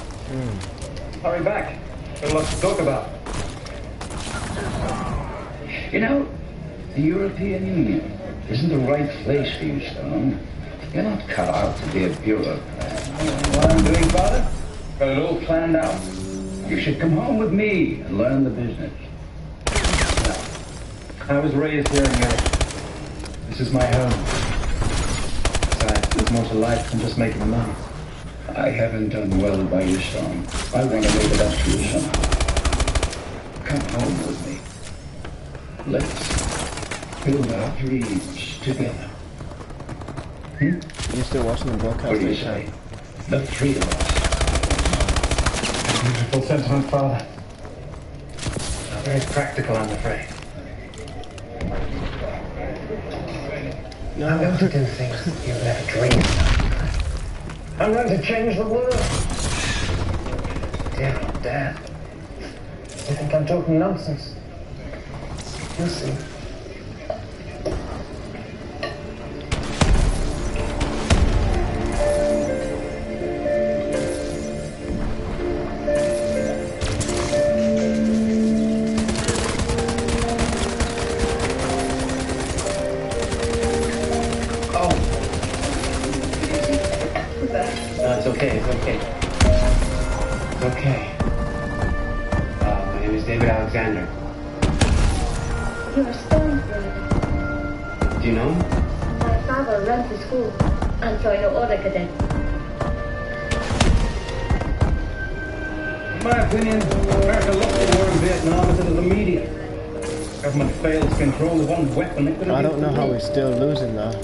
Hurry back. Got lots to talk about. You know, the European Union isn't the right place for you, Stone. You're not cut out to be a bureaucrat. You know what I'm doing, Father? Got it all planned out. You should come home with me and learn the business. I was raised here in Europe. This is my home. Besides, there's more to life than just making money. I haven't done well by your son. I want to make it up to you somehow. Come home with me. Let's build our dreams together. Hmm? You still watching the broadcast? What do you say? The three of us. Beautiful sentiment, Father. Not very practical, I'm afraid. No. I'm going to do things you've never dreamed of. I'm going to change the world. Dear old Dad. You think I'm talking nonsense? You'll see. It's okay, it's okay. It's okay. My name is David Alexander. You're Stone's brother. Do you know him? My father runs the school, and so I know all the cadets. In my opinion, America lost the war in Vietnam because of the media. Government failed to control the one weapon it could have I don't know how we're still losing though.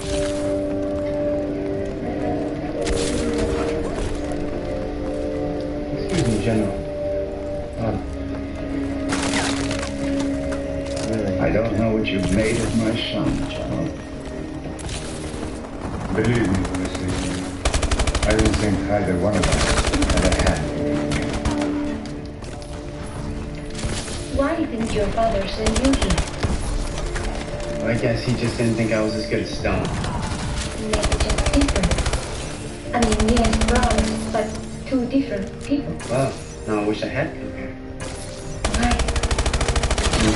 Excuse me, General. Really? I don't know what you've made of my son, child. Believe me, Lucy, I don't think either one of us had a hand. Why didn't your father send you here? Well, I guess he just didn't think I was as good as Stone. Maybe just different. I mean, yes, brothers, but two different people. Well, no, I wish I had come here. Why?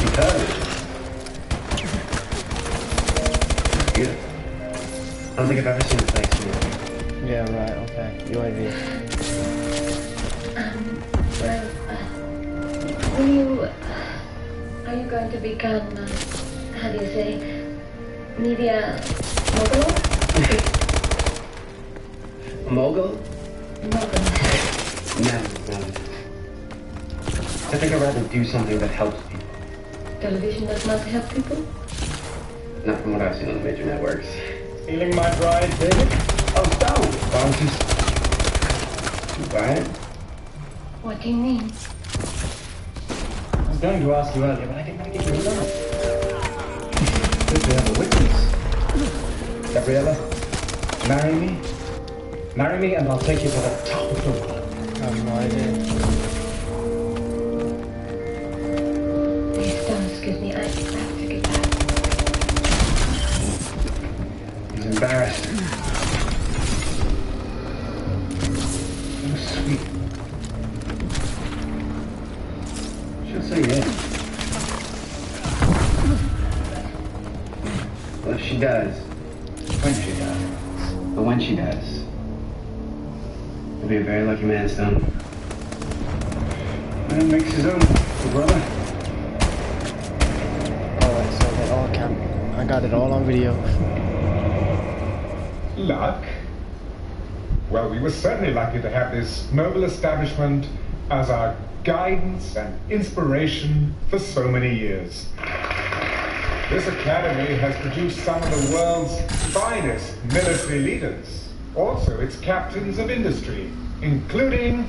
Because it's beautiful. I don't think I've ever seen a place beautiful. Yeah, right, okay. UAV. Will you... Are you going to become, how do you say, media mogul? A mogul? Mogul. No. I think I'd rather do something that helps people. Television does not help people? Not from what I've seen on the major networks. Feeling my bride, David? Oh, Stone! Bounces. You buy it? What do you mean? I was going to ask you earlier, but I didn't want to give you a laugh. Good to have a witness. Gabriella, marry me. Marry me and I'll take you to the top of the world. I have no idea. Please don't, excuse me, I have to get back. He's embarrassed. So sweet. She'll say yes. Well, if she does. When she does. But when she does. You'll be a very lucky man, Stone. Man makes his own, brother. Alright, so they all camp. I got it all on video. Luck? Well, we were certainly lucky to have this noble establishment as our guidance and inspiration for so many years. This academy has produced some of the world's finest military leaders. Also, its captains of industry, including,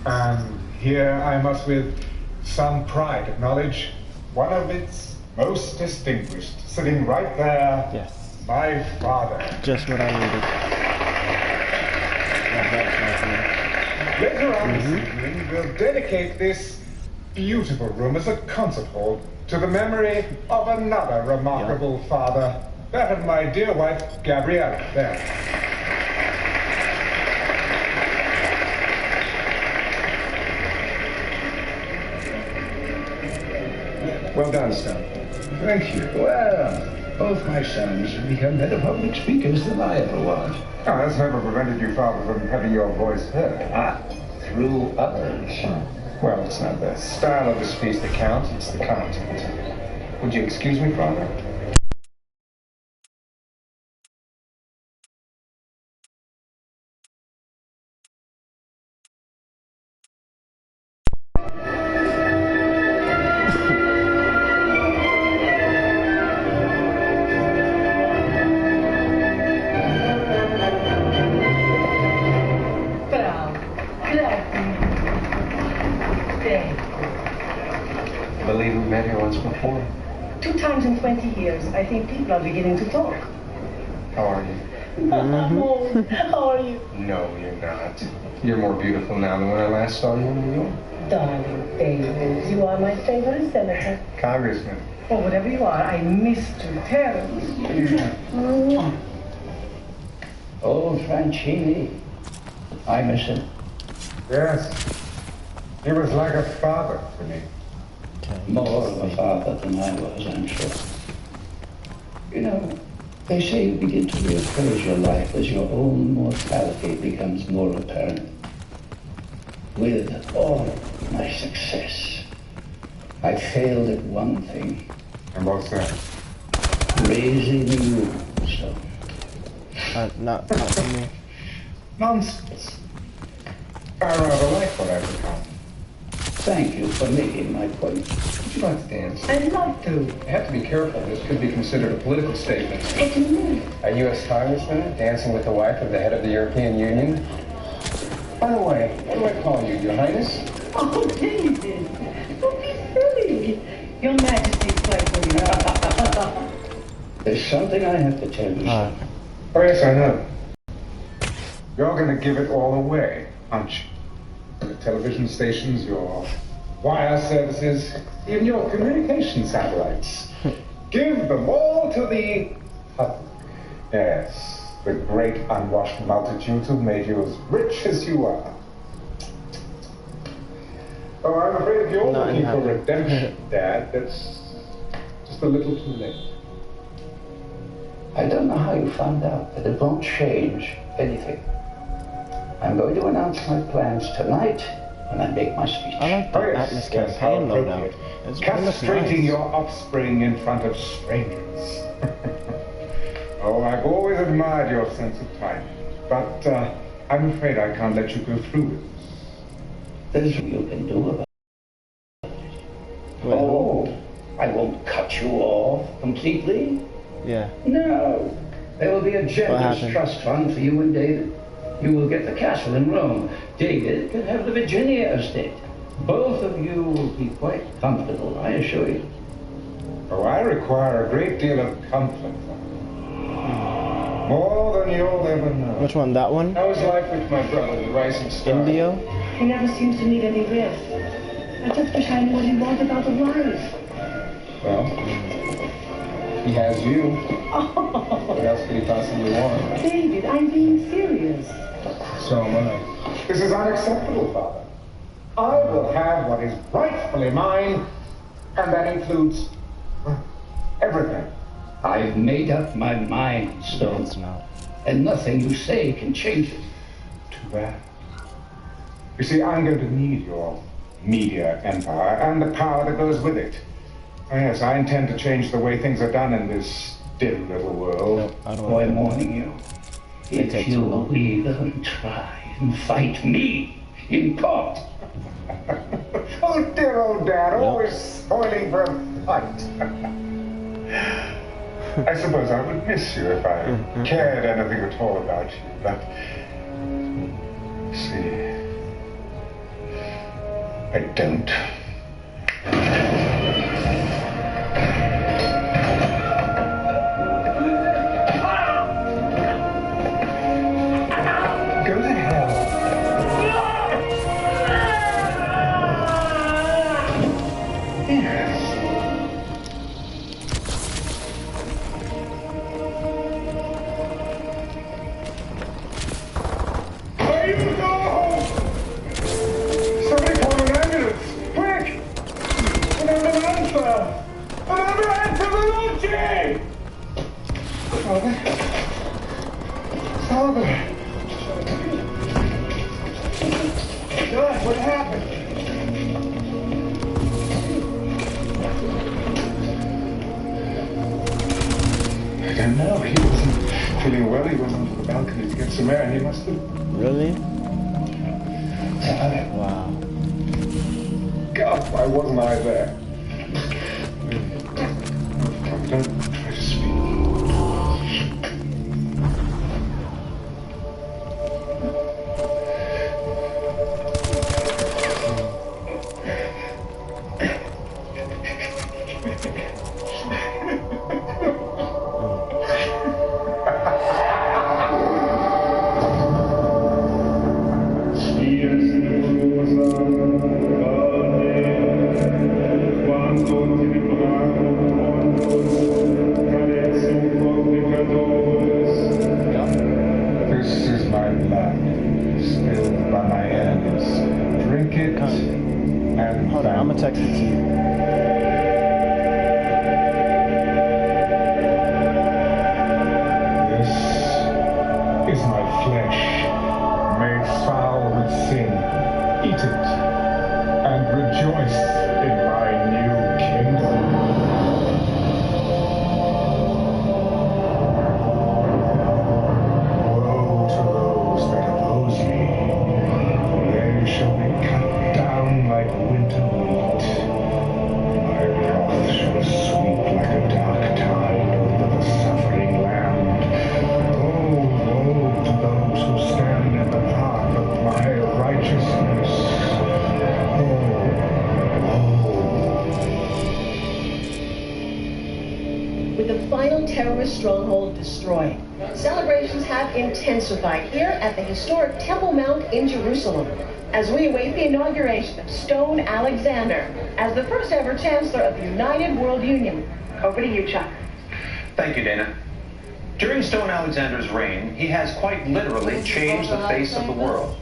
and here I must with some pride acknowledge, one of its most distinguished, sitting right there, yes, my father. Just what I needed. Later on this evening, we'll dedicate this beautiful room as a concert hall to the memory of another remarkable father, that of my dear wife, Gabriella, there. Well done, Stone. Thank you. Well, both my sons have become better public speakers than I ever was. Oh, that's never prevented you, Father, from having your voice heard. Ah, through others. Well, it's not the style of the speech that counts, it's the content. Would you excuse me, Father? once before. 2 times in 20 years. I think people are beginning to talk. How are you? How are you? No, you're not. You're more beautiful now than when I last saw you in New York. Darling David, you are my favorite senator. Congressman. Or whatever you are, I missed you terribly. Oh, Franchini. I miss him. Yes. He was like a father to me. More of a father than I was, I'm sure. You know, they say you begin to reappraise your life as your own mortality becomes more apparent. With all my success, I failed at one thing. And what's that? Raising you, so. Not for me. Nonsense. I rather like what I've become. Thank you for making my point. Would you like to dance? I'd love to. You have to be careful. This could be considered a political statement. What do you mean? A U.S. congressman dancing with the wife of the head of the European Union? By the way, what do I call you, Your Highness? Oh, David. Don't be silly. Your Majesty's pleasure. There's something I have to tell you. Oh, yes, I know. You're going to give it all away, aren't you? The television stations, your wire services, even your communication satellites. Give them all to the public. Yes, the great unwashed multitudes who made you as rich as you are. Oh, I'm afraid if you're looking for redemption, Dad, that's just a little too late. I don't know how you found out, but it won't change anything. I'm going to announce my plans tonight when I make my speech. I like the Atlas campaign loadout. Castrating your offspring in front of strangers. Oh, I've always admired your sense of timing, but I'm afraid I can't let you go through with this. There's what you can do about it. Oh, I won't cut you off completely. Yeah. No. There will be a generous trust fund for you and David. You will get the castle in Rome. David can have the Virginia estate. Both of you will be quite comfortable, I assure you. Oh, I require a great deal of comfort. More than you'll ever know. Which one? That one? How's life with my brother, the rising star? Indio? He never seems to need any rest. I just wish I knew what he wants about the life. Well, he has you. What else could he possibly want? David, I'm being serious. So am I. This is unacceptable, Father. I will have what is rightfully mine, and that includes everything. I've made up my mind, Stone. And nothing you say can change it. Too bad. You see, I'm going to need your media empire and the power that goes with it. Oh, yes, I intend to change the way things are done in this dim little world. So I'm warning you. If you even try and fight me in court. Oh, dear old Dad, always spoiling for a fight. I suppose I would miss you if I cared anything at all about you, but see, I don't. What happened? I don't know. He wasn't feeling well. He went onto the balcony to get some air, and he must have... Really? Wow. God, why wasn't I there? Don't try to speak. This is my blood, spilled by my enemies. Drink it and hold on, I'm gonna text it to you. This is my flesh, made foul with sin. Eat it and rejoice in my new kingdom. Woe to those that oppose me. They shall be cut down like winter wheat. My wrath shall sweep like a dark tide over the suffering land. Woe to those who stand in the path of my righteousness. With the final terrorist stronghold destroyed, celebrations have intensified here at the historic Temple Mount in Jerusalem as we await the inauguration of Stone Alexander as the first ever Chancellor of the United World Union. Over to you, Chuck. Thank you, Dana. During Stone Alexander's reign, he has quite literally changed the face of the world.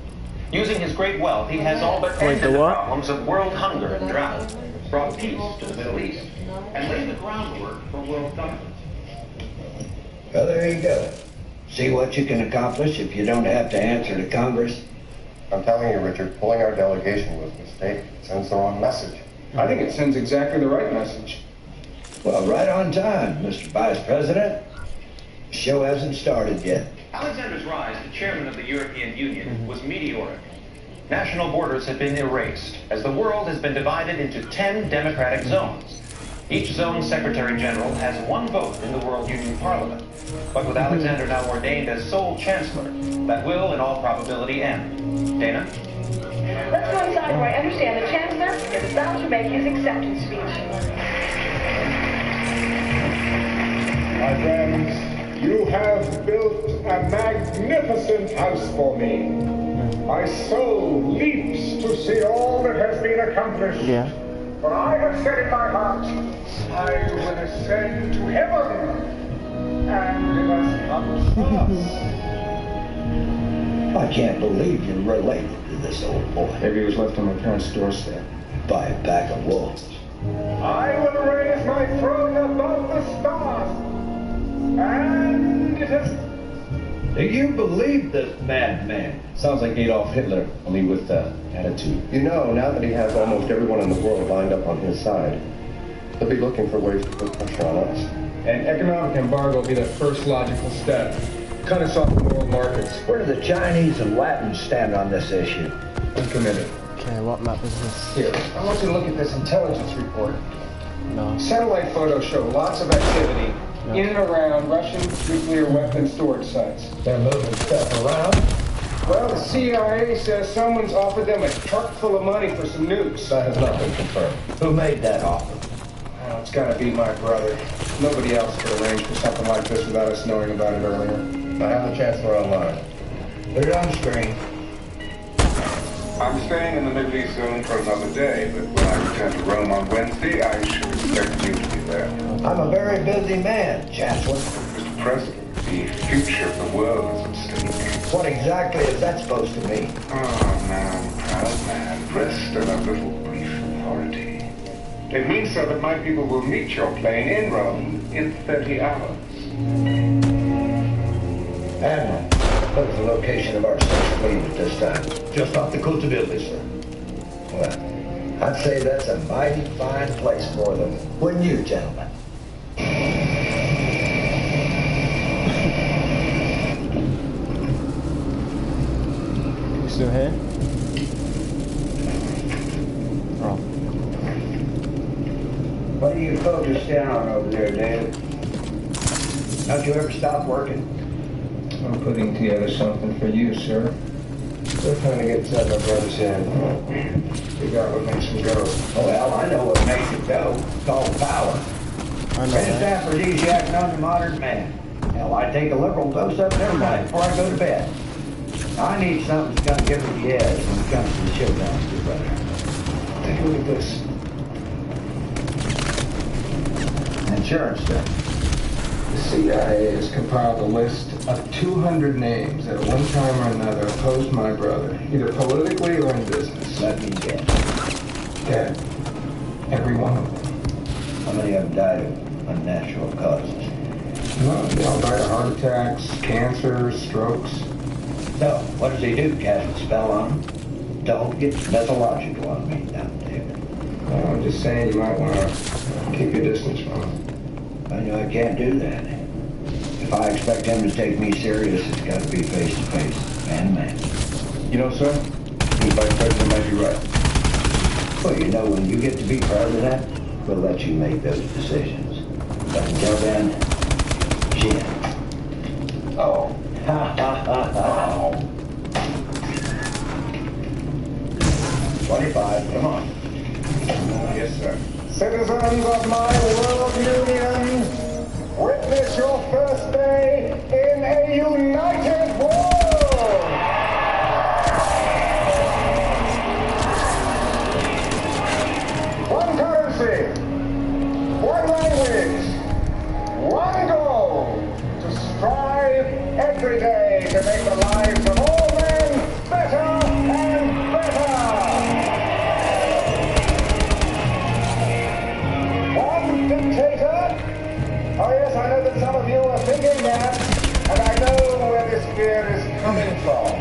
Using his great wealth, he has all but ended the problems of world hunger and drought, brought peace to the Middle East, and laid the groundwork for world government. Well, there you go. See what you can accomplish if you don't have to answer to Congress. I'm telling you, Richard, pulling our delegation was a mistake. It sends the wrong message. I think it sends exactly the right message. Well, right on time, Mr. Vice President. The show hasn't started yet. Alexander's rise to chairman of the European Union was meteoric. National borders have been erased as the world has been divided into 10 democratic zones. Each zone's Secretary General has one vote in the World Union Parliament. But with Alexander now ordained as sole Chancellor, that will, in all probability, end. Dana? Let's go inside where I understand the Chancellor is about to make his acceptance speech. My friends, you have built a magnificent house for me. My soul leaps to see all that has been accomplished. Yeah. For I have said in my heart, I will ascend to heaven. And it has come to pass. I can't believe you're related to this old boy. Maybe he was left on my parents' doorstep. By a pack of wolves. I will raise my throne above the stars. And it has... Do you believe this madman? Sounds like Adolf Hitler, only with attitude. You know, now that he has almost everyone in the world lined up on his side, he'll be looking for ways to put pressure on us. An economic embargo will be the first logical step. Cut us off from world markets. Where do the Chinese and Latins stand on this issue? Uncommitted. Okay, what map is this? Here, I want you to look at this intelligence report. No. Satellite photos show lots of activity in and around Russian nuclear weapon storage sites. They're moving stuff around? Well, the CIA says someone's offered them a truck full of money for some nukes. That has not been confirmed. Who made that offer? Oh, it's gotta be my brother. Nobody else could arrange for something like this without us knowing about it earlier. I have the Chancellor online. Put it on screen. I'm staying in the Middle East zone for another day, but when I return to Rome on Wednesday, I should expect you to be there. I'm a very busy man, Chancellor. Mr. President, the future of the world is at stake. What exactly is that supposed to mean? Oh, now, proud man, rest in a little brief authority. It means, sir, that my people will meet your plane in Rome in 30 hours. Admiral, what is the location of our Sixth Fleet at this time? Just off the coast of Italy, sir. Well, I'd say that's a mighty fine place for them. Wouldn't you, gentlemen? You still here? Oh. What are you focused in on over there, David? Don't you ever stop working? I'm putting together something for you, sir. We're trying to get inside my brother's head. Figure out what makes him go. Well, I know what makes it go. It's called power. Greatest aphrodisiac known to modern man. Hell, I take a liberal dose of it every night before I go to bed. I need something that's going to give me the edge when it comes to the showdown, dear brother. Take a look at this. Insurance stuff. The CIA has compiled a list of 200 names that at one time or another opposed my brother, either politically or in business. Let me guess. Dead. Every one of them. How many of them died of unnatural causes? No, they all died of heart attacks, cancer, strokes. So, what does he do? Cast a spell on him? Don't get mythological on me now, David. Well, I'm just saying you might want to keep your distance from him. I know I can't do that. If I expect him to take me serious, it's got to be face to face, man to man. You know, sir, the Vice President might be right. Well, you know, when you get to be president, we'll let you make those decisions. But until then, Jim. Oh. Ha ha ha ha. 25, come on. Yes, sir. Citizens of my world union, witness your first day in a united world! One currency, one language, one goal, to strive every day to make the lives of all men better and better! Dictator? Oh yes, I know that some of you are thinking that, and I know where this fear is coming from.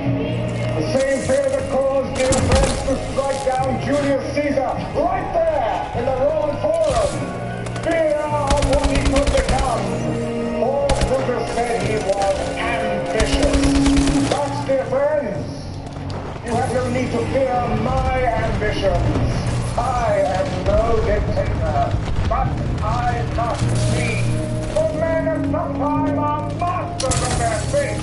The same fear that caused dear friends to strike down Julius Caesar right there in the Roman Forum. Fear of what he could become. Paul Brutus said he was ambitious. But, dear friends, you have no need to fear my ambitions. I am no dictator. But I must be. For men at some time are masters of their fate.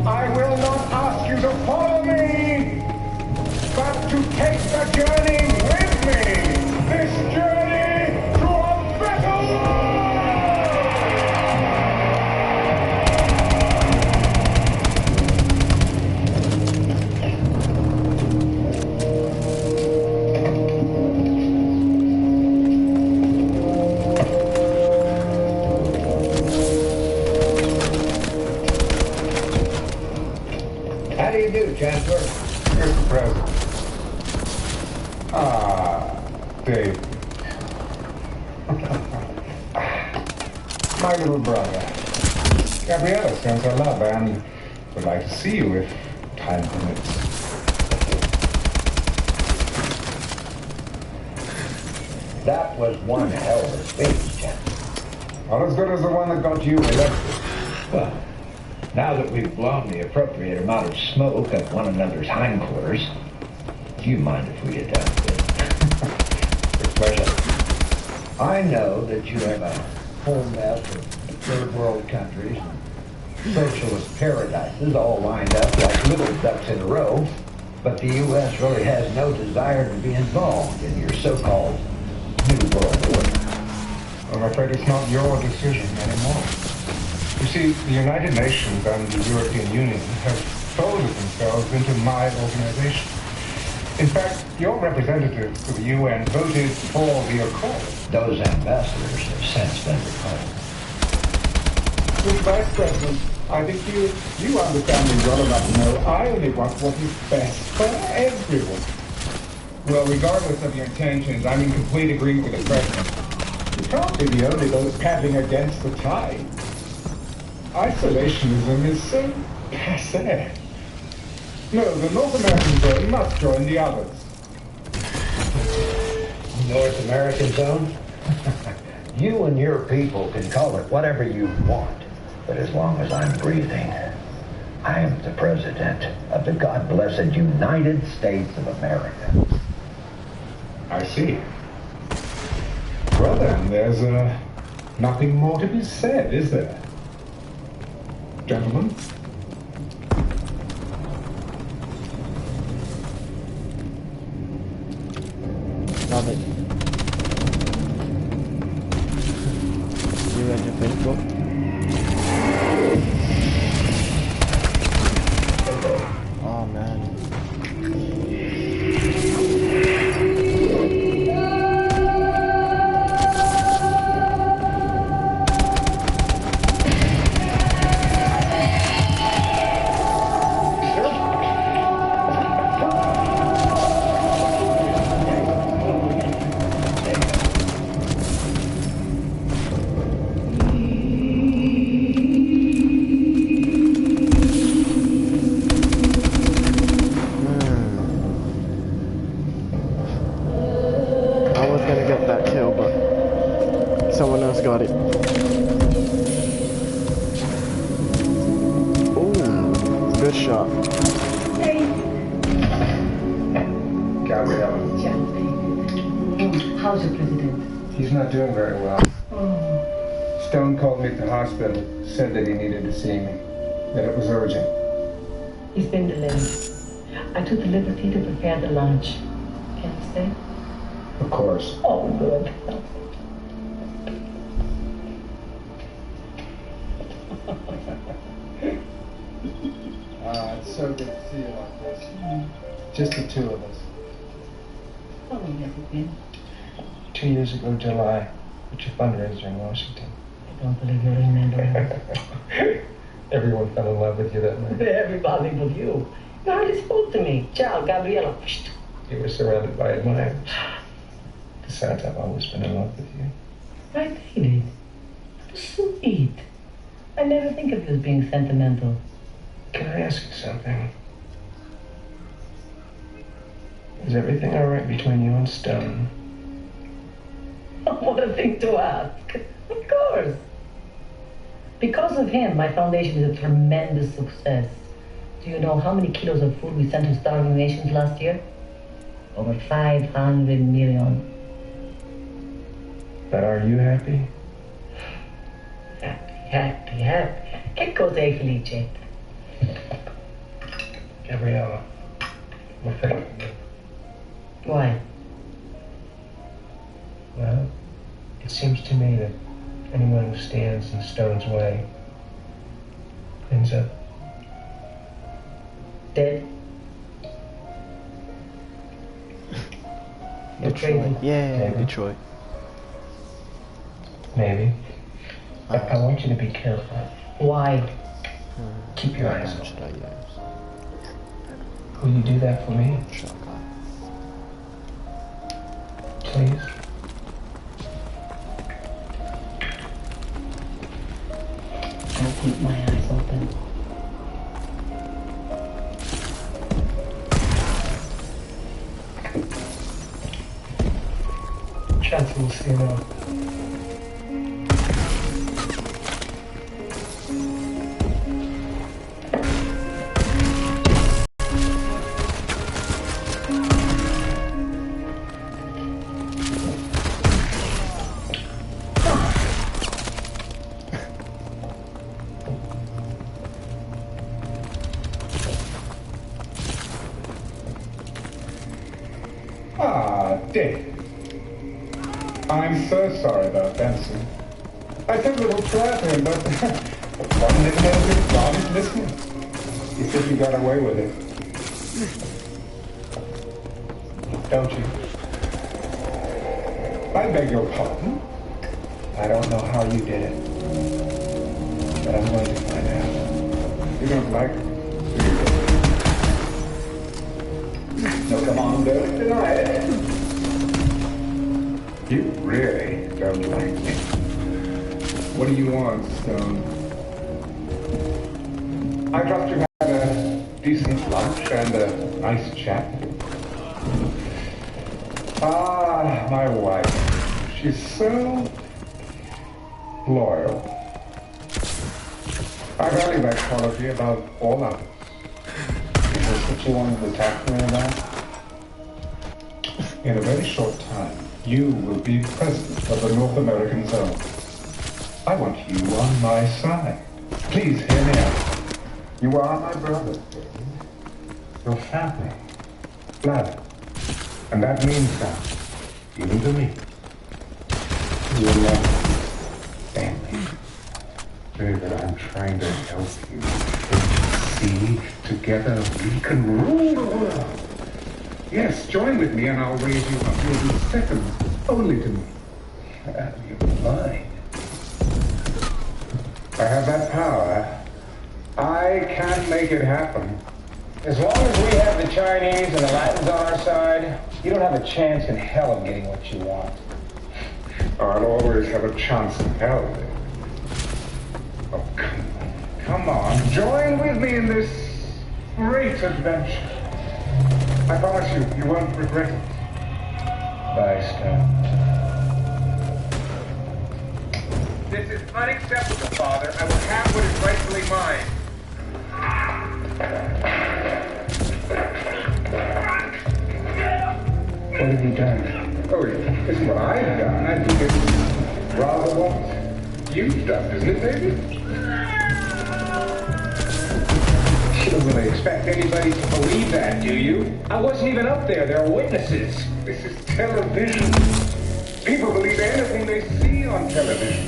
I will not ask you to follow me, but to take the journey with me. This journey to a better How do you do, Chancellor? Mr. President. Dave. My little brother. Gabriella sends her love and would like to see you if time permits. That was one hell of a speech, Chancellor. Not as good as the one that got you elected. Well, now that we've blown the appropriate amount of smoke up one another's hindquarters, do you mind if we get down to this? With pleasure. I know that you have a whole mess of third world countries and socialist paradises all lined up like little ducks in a row, but the U.S. really has no desire to be involved in your so-called New World Order. I'm afraid it's not your decision anymore. You see, the United Nations and the European Union have folded themselves into my organization. In fact, your representative to the UN voted for the Accord. Those ambassadors have since been recalled. Mr. Vice President, I think you understand me well enough to know I only want what is best for everyone. Well, regardless of your intentions, I'm in complete agreement with the President. You can't be the only those paddling against the tide. Isolationism is so passé. No, the North American zone must join the others. North American zone? You and your people can call it whatever you want, but as long as I'm breathing, I am the President of the God-blessed United States of America. I see. Well then, there's nothing more to be said, is there? Gentlemen? Love it. You read your Facebook? Oh man. Good shot. Hey. Gabriella. How's your president? He's not doing very well. Oh. Stone called me at the hospital, said that he needed to see me, that it was urgent. He's been delayed. I took the liberty to prepare the lunch. Can you stay? Of course. Oh, good. It's so good to see you like this. Just the two of us. How long has it been? 2 years ago, July, at your fundraiser in Washington. I don't believe you remember. Everyone fell in love with you that night. Everybody but you. You hardly spoke to me. Ciao, Gabriella. You were surrounded by admirers. Besides, I've always been in love with you. I dated. Sweet. I never think of you as being sentimental. Can I ask you something? Is everything all right between you and Stone? What a thing to ask. Of course. Because of him, my foundation is a tremendous success. Do you know how many kilos of food we sent to starving nations last year? Over 500 million. But are you happy? Happy. Che cos'è felice? Gabriella, we're thinking. Why? Well, it seems to me that anyone who stands in Stone's way ends up dead. Detroit. Yeah, maybe. Detroit. Maybe. I want you to be careful. Why? Keep your eyes open. Will you do that for me? Please? I'll keep my eyes open. Chance we'll see now. Dick. I'm so sorry about Benson. I said a little prayer to him, but wasn't it no God is listening? He said you got away with it. Don't you? I beg your pardon? I don't know how you did it, but I'm going to find out. You don't like it? No, come on, don't deny it. You really don't like me. What do you want, Stone? I trust you had a decent lunch and a nice chat. Ah, my wife. She's so loyal. I value that quality above all others. Is this what you wanted to talk to me about? In a very short time, you will be president of the North American Zone. I want you on my side. Please hear me out. You are my brother. Your family. Blood. And that means something. Even to me. You're not family. David, I'm trying to help you. See, together we can rule the world. Yes, join with me and I'll raise you up. You'll be second only to me. Out of your mind. I have that power. I can make it happen. As long as we have the Chinese and the Latins on our side, you don't have a chance in hell of getting what you want. I'll always have a chance in hell. Oh, come on. Join with me in this great adventure. I promise you won't regret it. Bye, Stone. This is unacceptable, Father. I will have what is rightfully mine. What have you done? Oh, it's what I've done. I think it's rather what you've done, isn't it, baby? You don't really expect anybody to believe that, do you? I wasn't even up there. There are witnesses. This is television. People believe anything they see on television.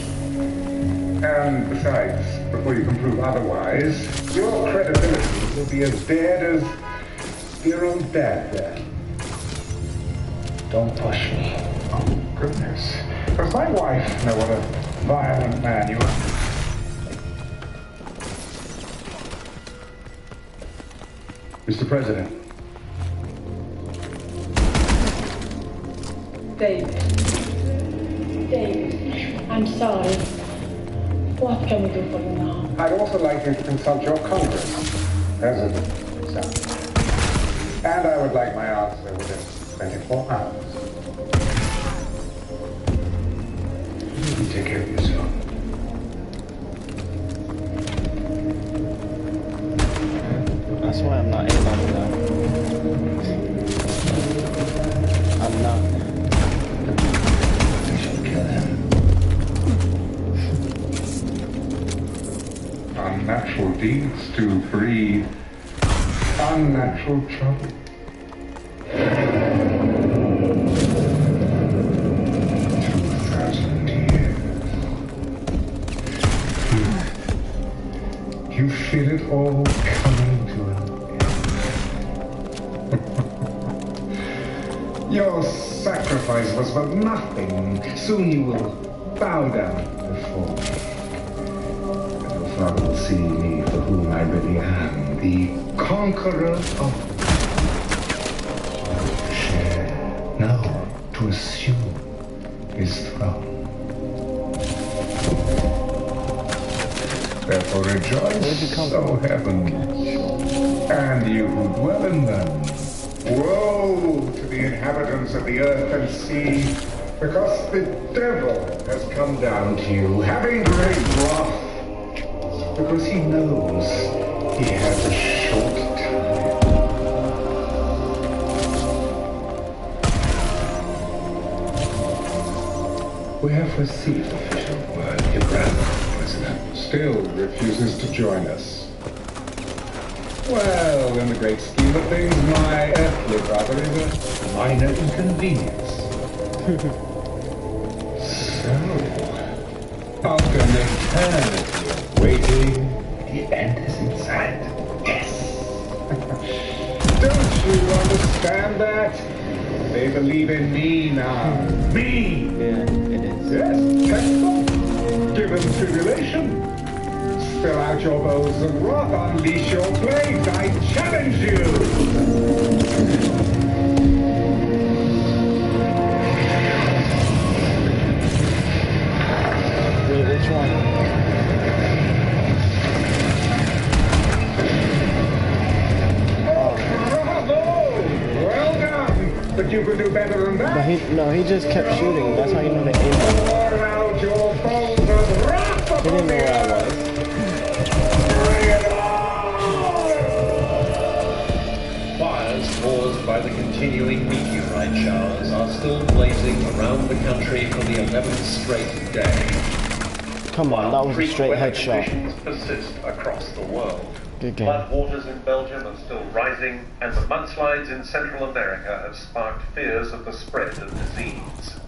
And besides, before you can prove otherwise, your credibility will be as dead as your own dad there. Don't push me. Oh, goodness. Does my wife know what a violent man you are? Mr. President. David, I'm sorry. What can we do for you now? I'd also like you to consult your Congress, President. And I would like my answer within 24 hours. You take care of yourself. That's why I'm not in on that. I'm not. We shall kill him. Unnatural deeds to breed unnatural trouble. 2,000 years. You feel it all coming to an end. Your sacrifice was for nothing. Soon you will bow down before me. Father will see me for whom I really am, the conqueror of to share, no, to assume his throne. Therefore rejoice, O heavens, and you who dwell in them. Woe to the inhabitants of the earth and sea, because the devil has come down to you, having great wrath, because he knows he has a short time. We have received official word, Your Grand President still refuses to join us. Well, in the great scheme of things, my earthly brother is a minor inconvenience. So, after an eternity of waiting, the end is in sight. Yes. Don't you understand that? They believe in me now. Me! Yeah, it is. Yes, test them. Give them tribulation. Spill out your bows of wrath, unleash your blades. I challenge you! Which one? Well done! But you could do better than that. But he just kept shooting. That's how you know they aimed at him. Pour out your bows of wrath upon He didn't know where I was. Fires caused by the continuing meteorite showers are still blazing around the country for the 11th straight day. Come on, that was a straight headshot. Conditions persist across the world. Good game. Floodwaters in Belgium are still rising, and the mudslides in Central America have sparked fears of the spread of disease.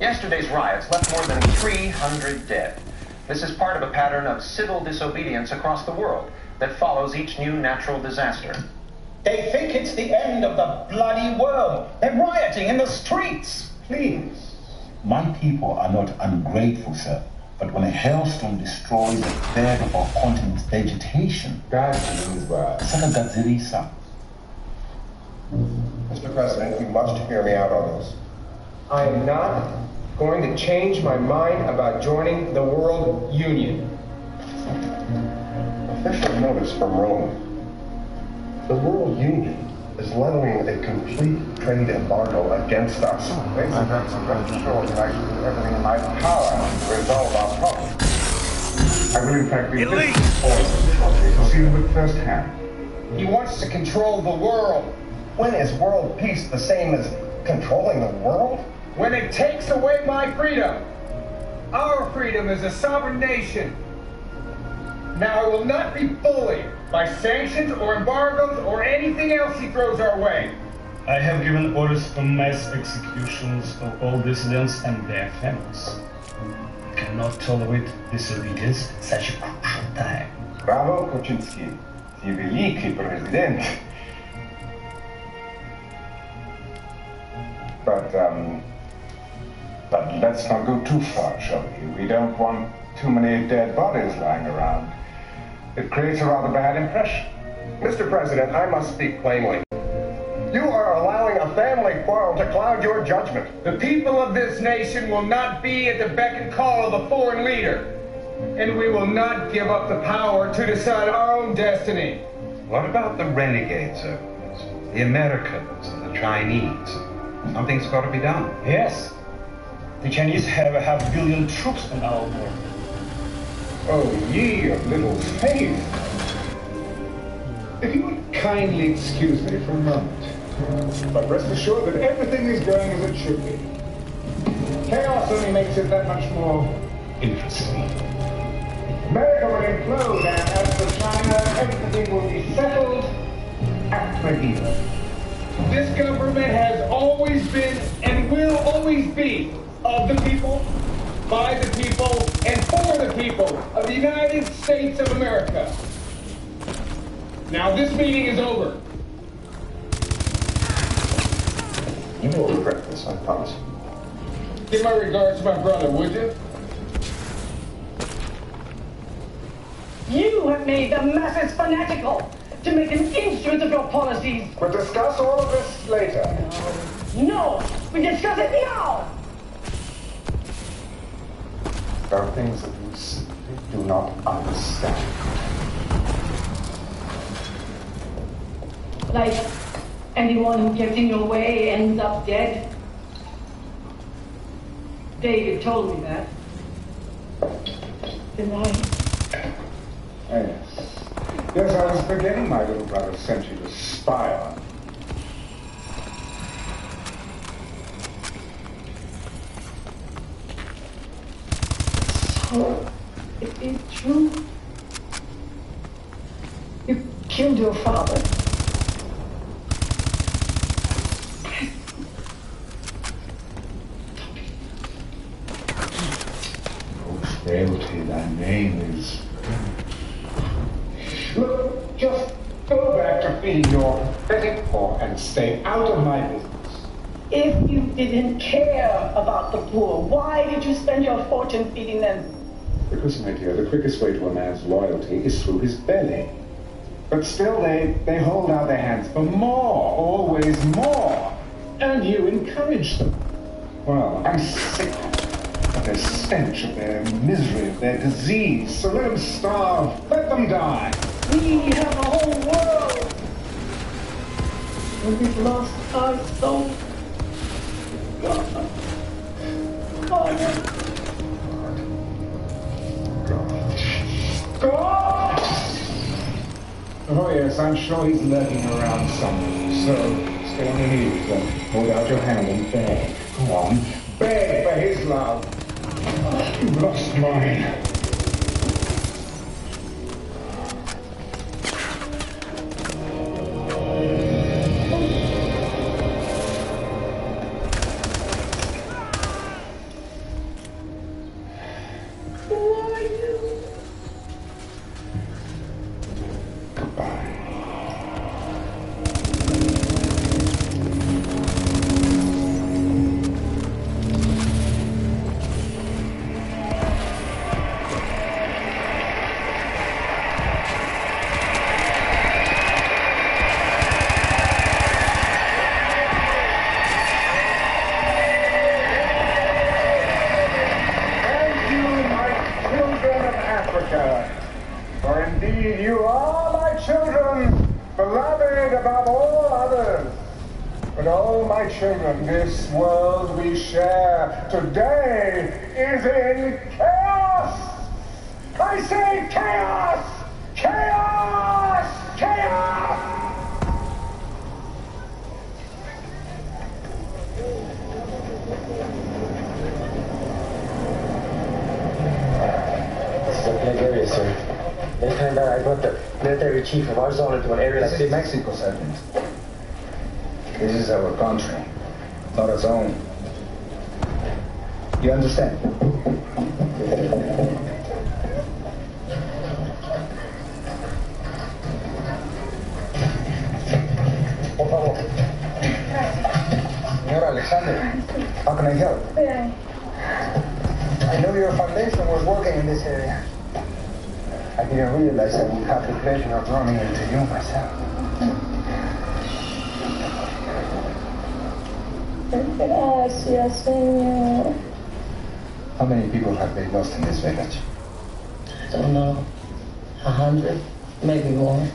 Yesterday's riots left more than 300 dead. This is part of a pattern of civil disobedience across the world that follows each new natural disaster. They think it's the end of the bloody world. They're rioting in the streets. Please. My people are not ungrateful, sir. But when a hailstorm destroys a third of our continent's vegetation, Mr. President, you must hear me out on this. I am not going to change my mind about joining the World Union. Official notice from Rome. The World Union is leveling a complete trade embargo against us. Basically, I'm sure that I should do everything in my power to resolve our problem. I will in fact be this to see them at first hand. He wants to control the world. When is world peace the same as controlling the world? When it takes away my freedom. Our freedom as a sovereign nation. Now, it will not be bullied by sanctions or embargoes or anything else he throws our way. I have given orders for mass executions of all dissidents and their families. I cannot tolerate disobedience at such a crucial time. Bravo, Gorzkingservant. Sie великий President. But let's not go too far, shall we? We don't want too many dead bodies lying around. It creates a rather bad impression. Mr. President, I must speak plainly. You are allowing a family quarrel to cloud your judgment. The people of this nation will not be at the beck and call of a foreign leader. And we will not give up the power to decide our own destiny. What about the renegades, the Americans and the Chinese? Something's got to be done. Yes. The Chinese have 500 million troops on our border. Oh, ye of little faith! If you would kindly excuse me for a moment, but rest assured that everything is going as it should be. Chaos only makes it that much more interesting. America will implode, and as for China, everything will be settled at Medina. This government has always been and will always be of the people, by the people, and for the people of the United States of America. Now this meeting is over. You will regret this, I promise. Give my regards to my brother, would you? You have made the masses fanatical to make an instrument of your policies. We'll discuss all of this later. No, we discuss it now. There are things that you simply do not understand. Like anyone who gets in your way ends up dead. David told me that. Didn't I? Yes. Yes, I was forgetting my little brother sent you to spy on me. So, it is true. You killed your father. Frailty, thy name is... Look, just go back to feeding your pathetic poor and stay out of my business. If you didn't care about the poor, why did you spend your fortune feeding them? Because, my dear, the quickest way to a man's loyalty is through his belly. But still, they hold out their hands for more, always more. And you encourage them. Well, I'm sick of their stench, of their misery, of their disease. So let them starve. Let them die. We have a whole world. And we've lost our soul. God. God! Oh, yes, I'm sure he's lurking around somewhere. So, stay on your knees and hold out your hand and beg. Go on, beg for his love. You've lost mine. For indeed you are my children, beloved above all others. But oh, my children, this world we share today is in chaos! I say chaos! Chaos! Chaos! is a plague area, sir. They found out I brought the military chief of our zone into an area like This this. is Mexico, Sergeant. This is our country, not its own. You understand? Por favor. Señor Alexander, how can I help? I know your foundation was working in this area. I didn't realize I would have the pleasure of running into you myself. Gracias, Señor. How many people have they lost in this village? I don't know. 100, maybe more.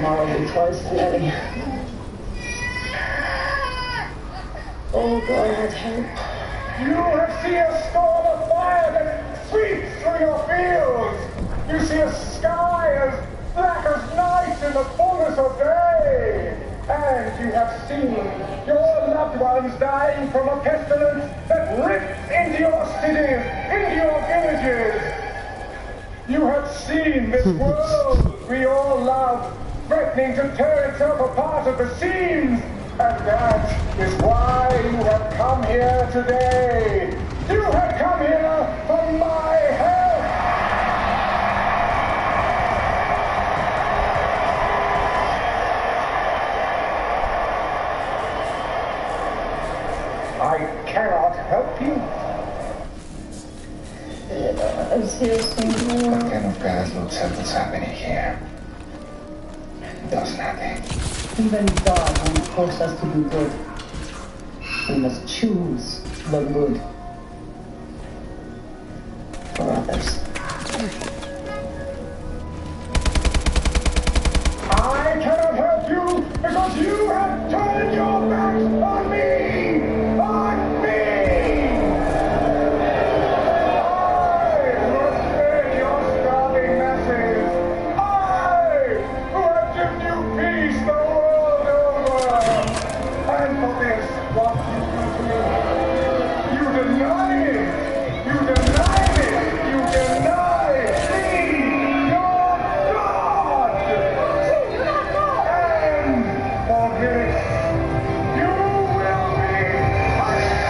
Now it'll be twice as many. Oh, God, help. You have seen a storm of fire that sweeps through your fields. You see a sky as black as night in the fullness of day. And you have seen your loved ones dying from a pestilence that rips into your cities, into your villages. You have seen this world we all love threatening to tear itself apart at the seams. And that is why you have come here today. You have come here for my help. I cannot help you. What kind of gas looks at what's happening here? It does nothing. Even God won't force us to do good. We must choose the good for others. I cannot help you because you have turned your backs on me! On me! I must save your starving masses! I, who have given you peace the world over! And for this, what you do to me? You deny it! You deny it! You deny me! Your God! And for this, you will be punished!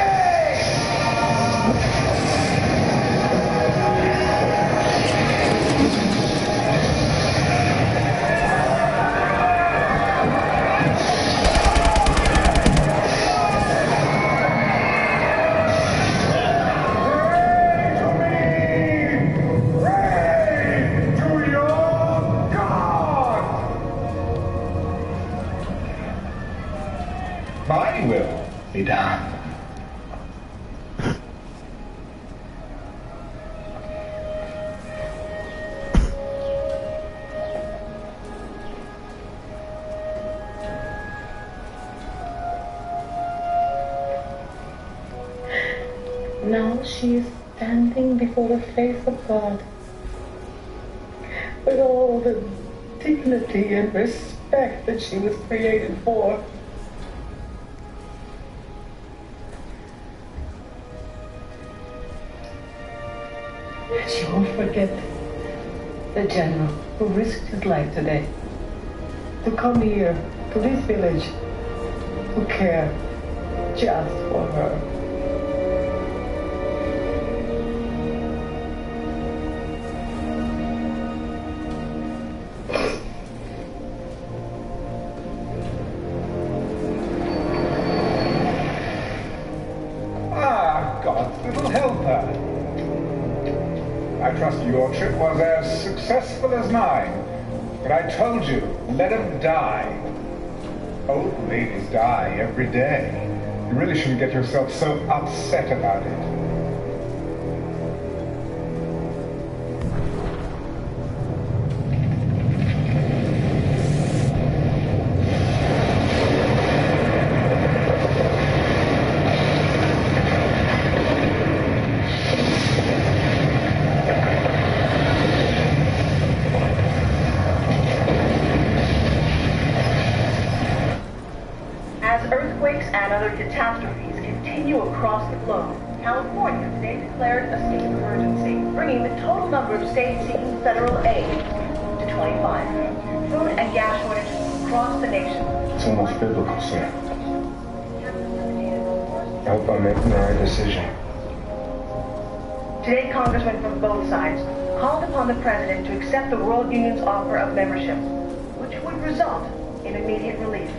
Pray to your God! My will be done. Now she is standing before the face of God with all the dignity and respect that she was created for. She won't forget the general who risked his life today to come here, to this village, to care just for her. Ah, God's little helper. I trust your trip was as successful as mine. But I told you, let him die. Old ladies die every day. You really shouldn't get yourself so upset about it. As earthquakes and other catastrophes continue across the globe, California today declared a state of emergency, bringing bringing the total number of states seeking federal aid to 25. Food and gas shortages across the nation. It's almost biblical, sir. I hope I'm making the right decision. Today, congressmen from both sides called upon the president to accept the World Union's offer of membership, which would result in immediate relief.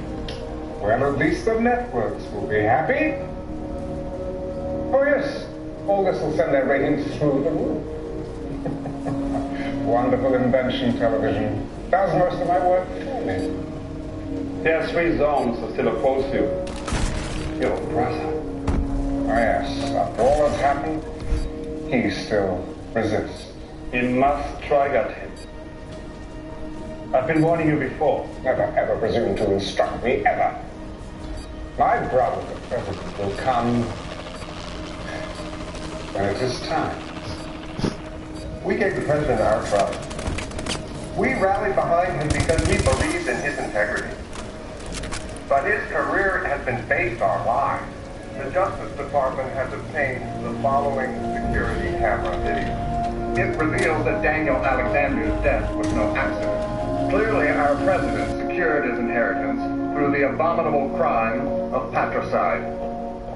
Well, at least the networks will be happy. Oh, yes. All this will send their ratings through the roof. Wonderful invention, television. Does most of my work for me. There are 3 zones that still oppose you. Your brother. Oh, yes. After all that's happened, he still resists. You must try at him. I've been warning you before. Never ever presume to instruct me, ever. My brother, the president, will come when it is time. We gave the president our trust. We rallied behind him because we believed in his integrity. But his career has been based on lies. The Justice Department has obtained the following security camera video. It reveals that Daniel Alexander's death was no accident. Clearly, our president secured his inheritance through the abominable crime of patricide.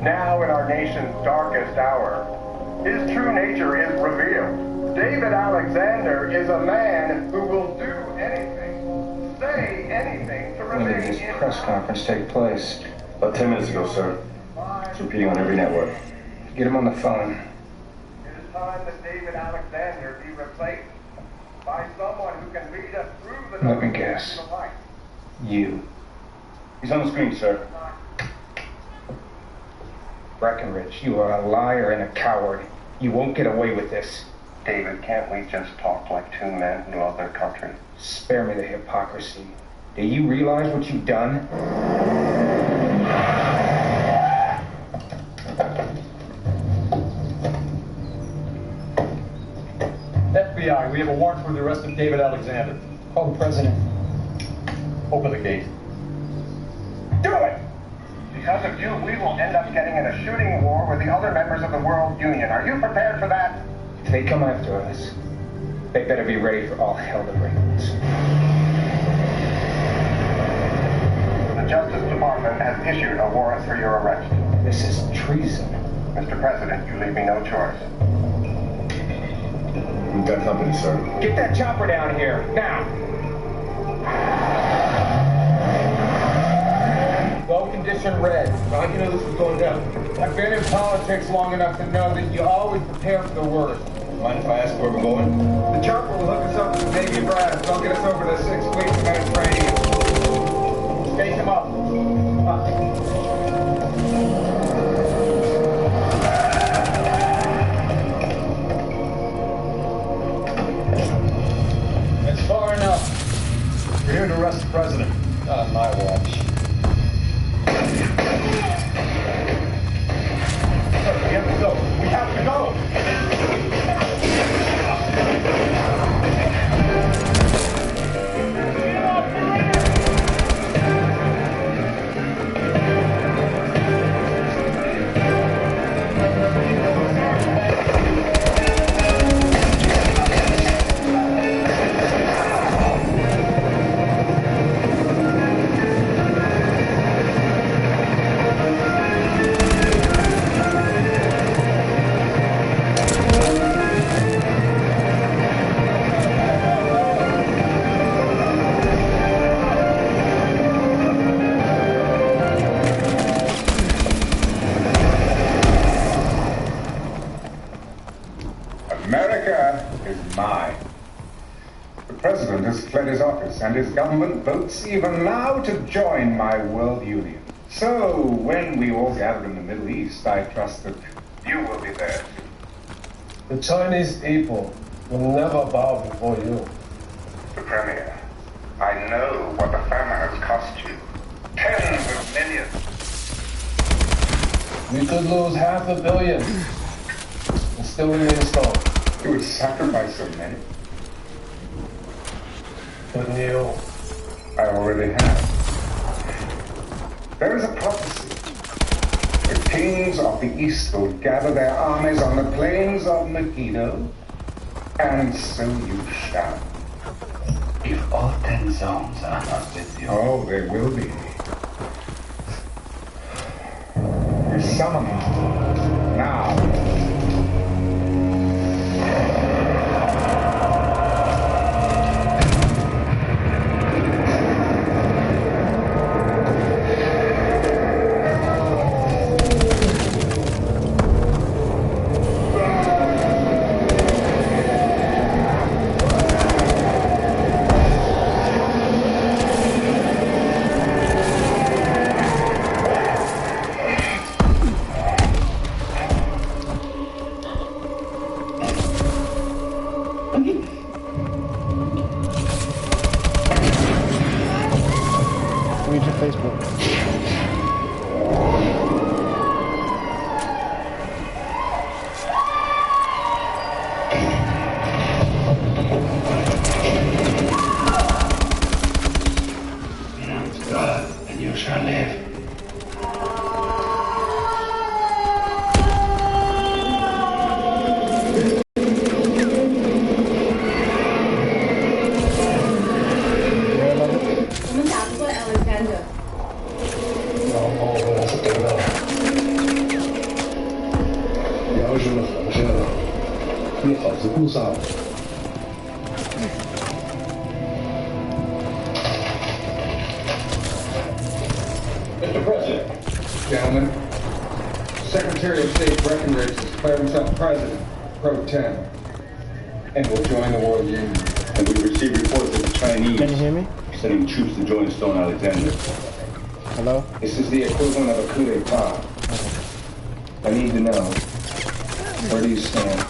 Now, in our nation's darkest hour, his true nature is revealed. David Alexander is a man who will do anything, say anything to When remain did this in press conference take place? About 10 minutes ago, sir. It's repeating on every network. Get him on the phone. It is time that David Alexander be replaced by someone who can lead us through the Let me guess. You. He's on the screen, sir. Breckenridge, you are a liar and a coward. You won't get away with this. David, can't we just talk like 2 men who love their country? Spare me the hypocrisy. Do you realize what you've done? FBI, we have a warrant for the arrest of David Alexander. Call the president. Open the gate. Do it! Because of you, we will end up getting in a shooting war with the other members of the World Union. Are you prepared for that? If they come after us, they better be ready for all hell to break loose. The Justice Department has issued a warrant for your arrest. This is treason. Mr. President, you leave me no choice. We've got company, sir. Get that chopper down here, now! Low condition red. How'd you know this was going down? I've been in politics long enough to know that you always prepare for the worst. Mind if I ask where we're going? The chopper will hook us up with the Navy brass. They'll get us over to 6 fleets of Mediterranean. Stake them up. It's far enough. We're here to arrest the president. Not on my watch. We have to go. We have to go. America is mine. The president has fled his office, and his government votes even now to join my world union. So, when we all gather in the Middle East, I trust that you will be there. The Chinese people will never bow before you. The Premier, I know what the famine has cost you. Tens of millions. We could lose $500 million and still remain strong. You would sacrifice so many. But Neil, I already have. There is a prophecy. The kings of the East will gather their armies on the plains of Megiddo, And so you shall. If all 10 zones are not with you. Oh, they will be. You summon them. Now. Read your Facebook. Renounce God, and you shall live. Mr. President, gentlemen, Secretary of State Breckenridge has declared himself President, pro tem, and will join the World Union. And we received reports that the Chinese Can you hear me? sending troops to join Stone Alexander. Hello? This is the equivalent of a coup d'etat. I need to know, where do you stand?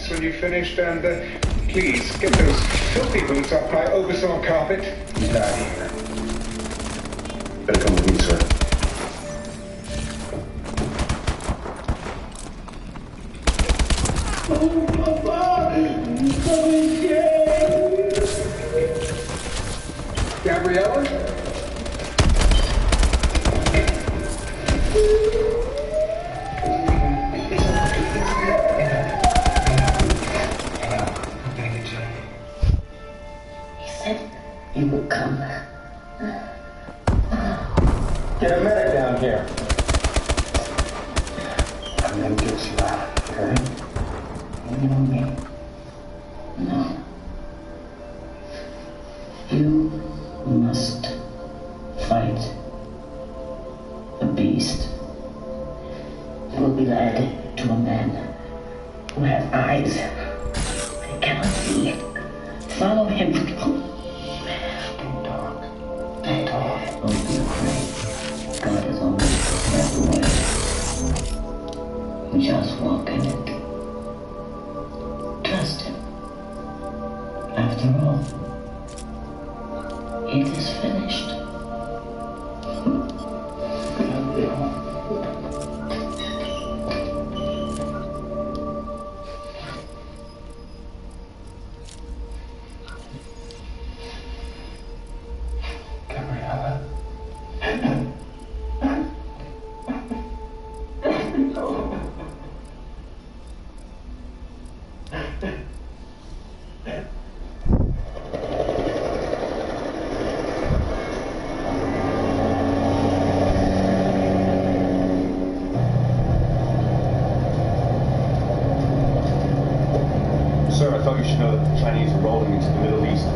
When you finished, and please get those filthy boots off my oversaw carpet. He's not here. Better come with me, sir. Oh, Papa! Something came! Gabriella? He will come. Get a medic down here. I'm gonna get you out, okay? No. You must fight the beast. You will be led to a man who has eyes they cannot see. Follow him. Stay dark. Stay dark. Don't be afraid. God has always prepared the way. We just walk in it. Trust him. After all, it is finished. Sir, I thought you should know that the Chinese are rolling into the Middle East.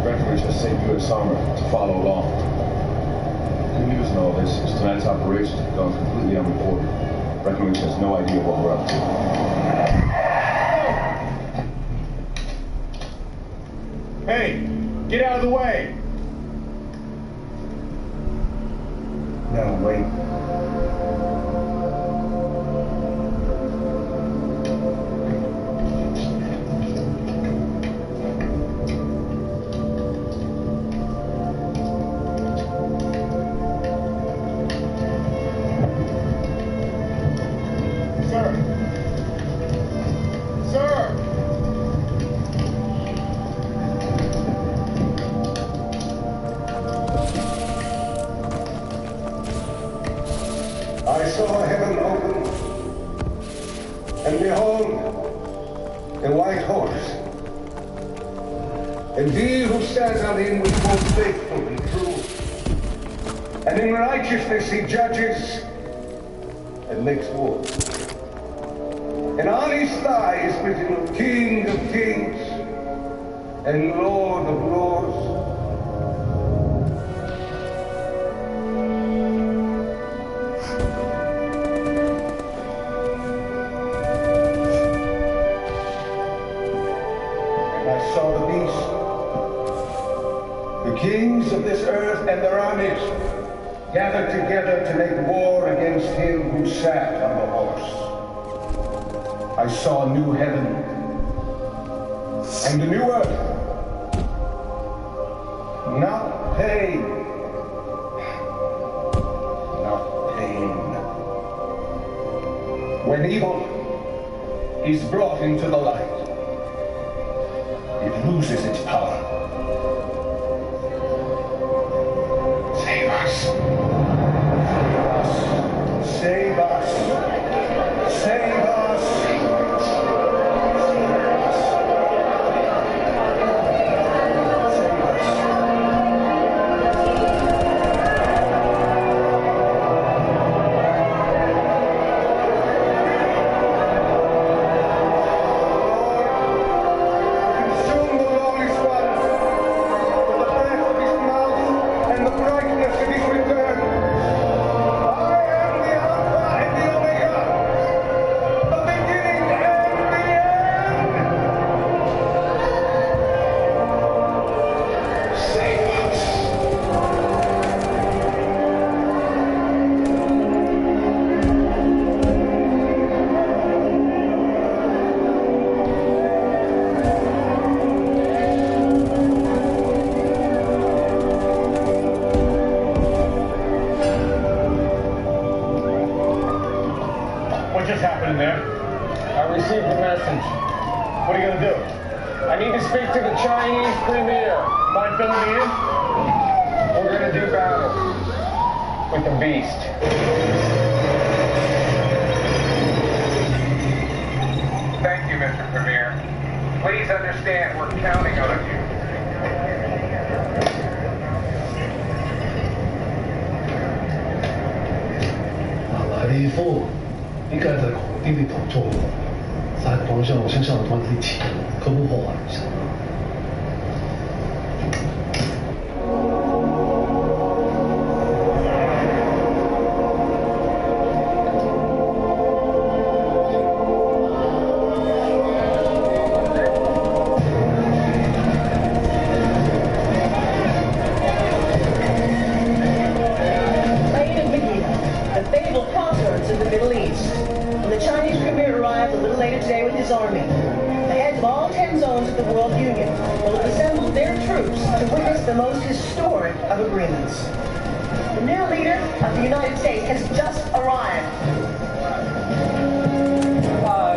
Breckenridge has sent U.S. armor to follow along. Good news in all this is tonight's operations have gone completely unreported. Breckenridge has no idea what we're up to. Hey, get out of the way! No, wait. I saw heaven open, and behold, a white horse. And he who sat on him was both faithful and true. And in righteousness he judges and makes war. And on his thigh is written King of Kings and Lord of Lords. Kings of this earth and their armies gathered together to make war against him who sat on the horse. I saw a new heaven and a new earth. Not pain. Not pain. When evil is brought into the light, it loses its power. Save us. Save us. Save us. What just happened there? I received a message. What are you going to do? I need to speak to the Chinese premier. Mind filling me in? We're going to do battle with the beast. Thank you, Mr. Premier. Please understand we're counting on you.来了以后，应该在空地里头做3个方向，我想想团子一起，可不好玩一下。little later today with his army. The heads of all 10 zones of the World Union will have assembled their troops to witness the most historic of agreements. The new leader of the United States has just arrived.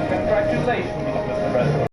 Congratulations, Mr. President.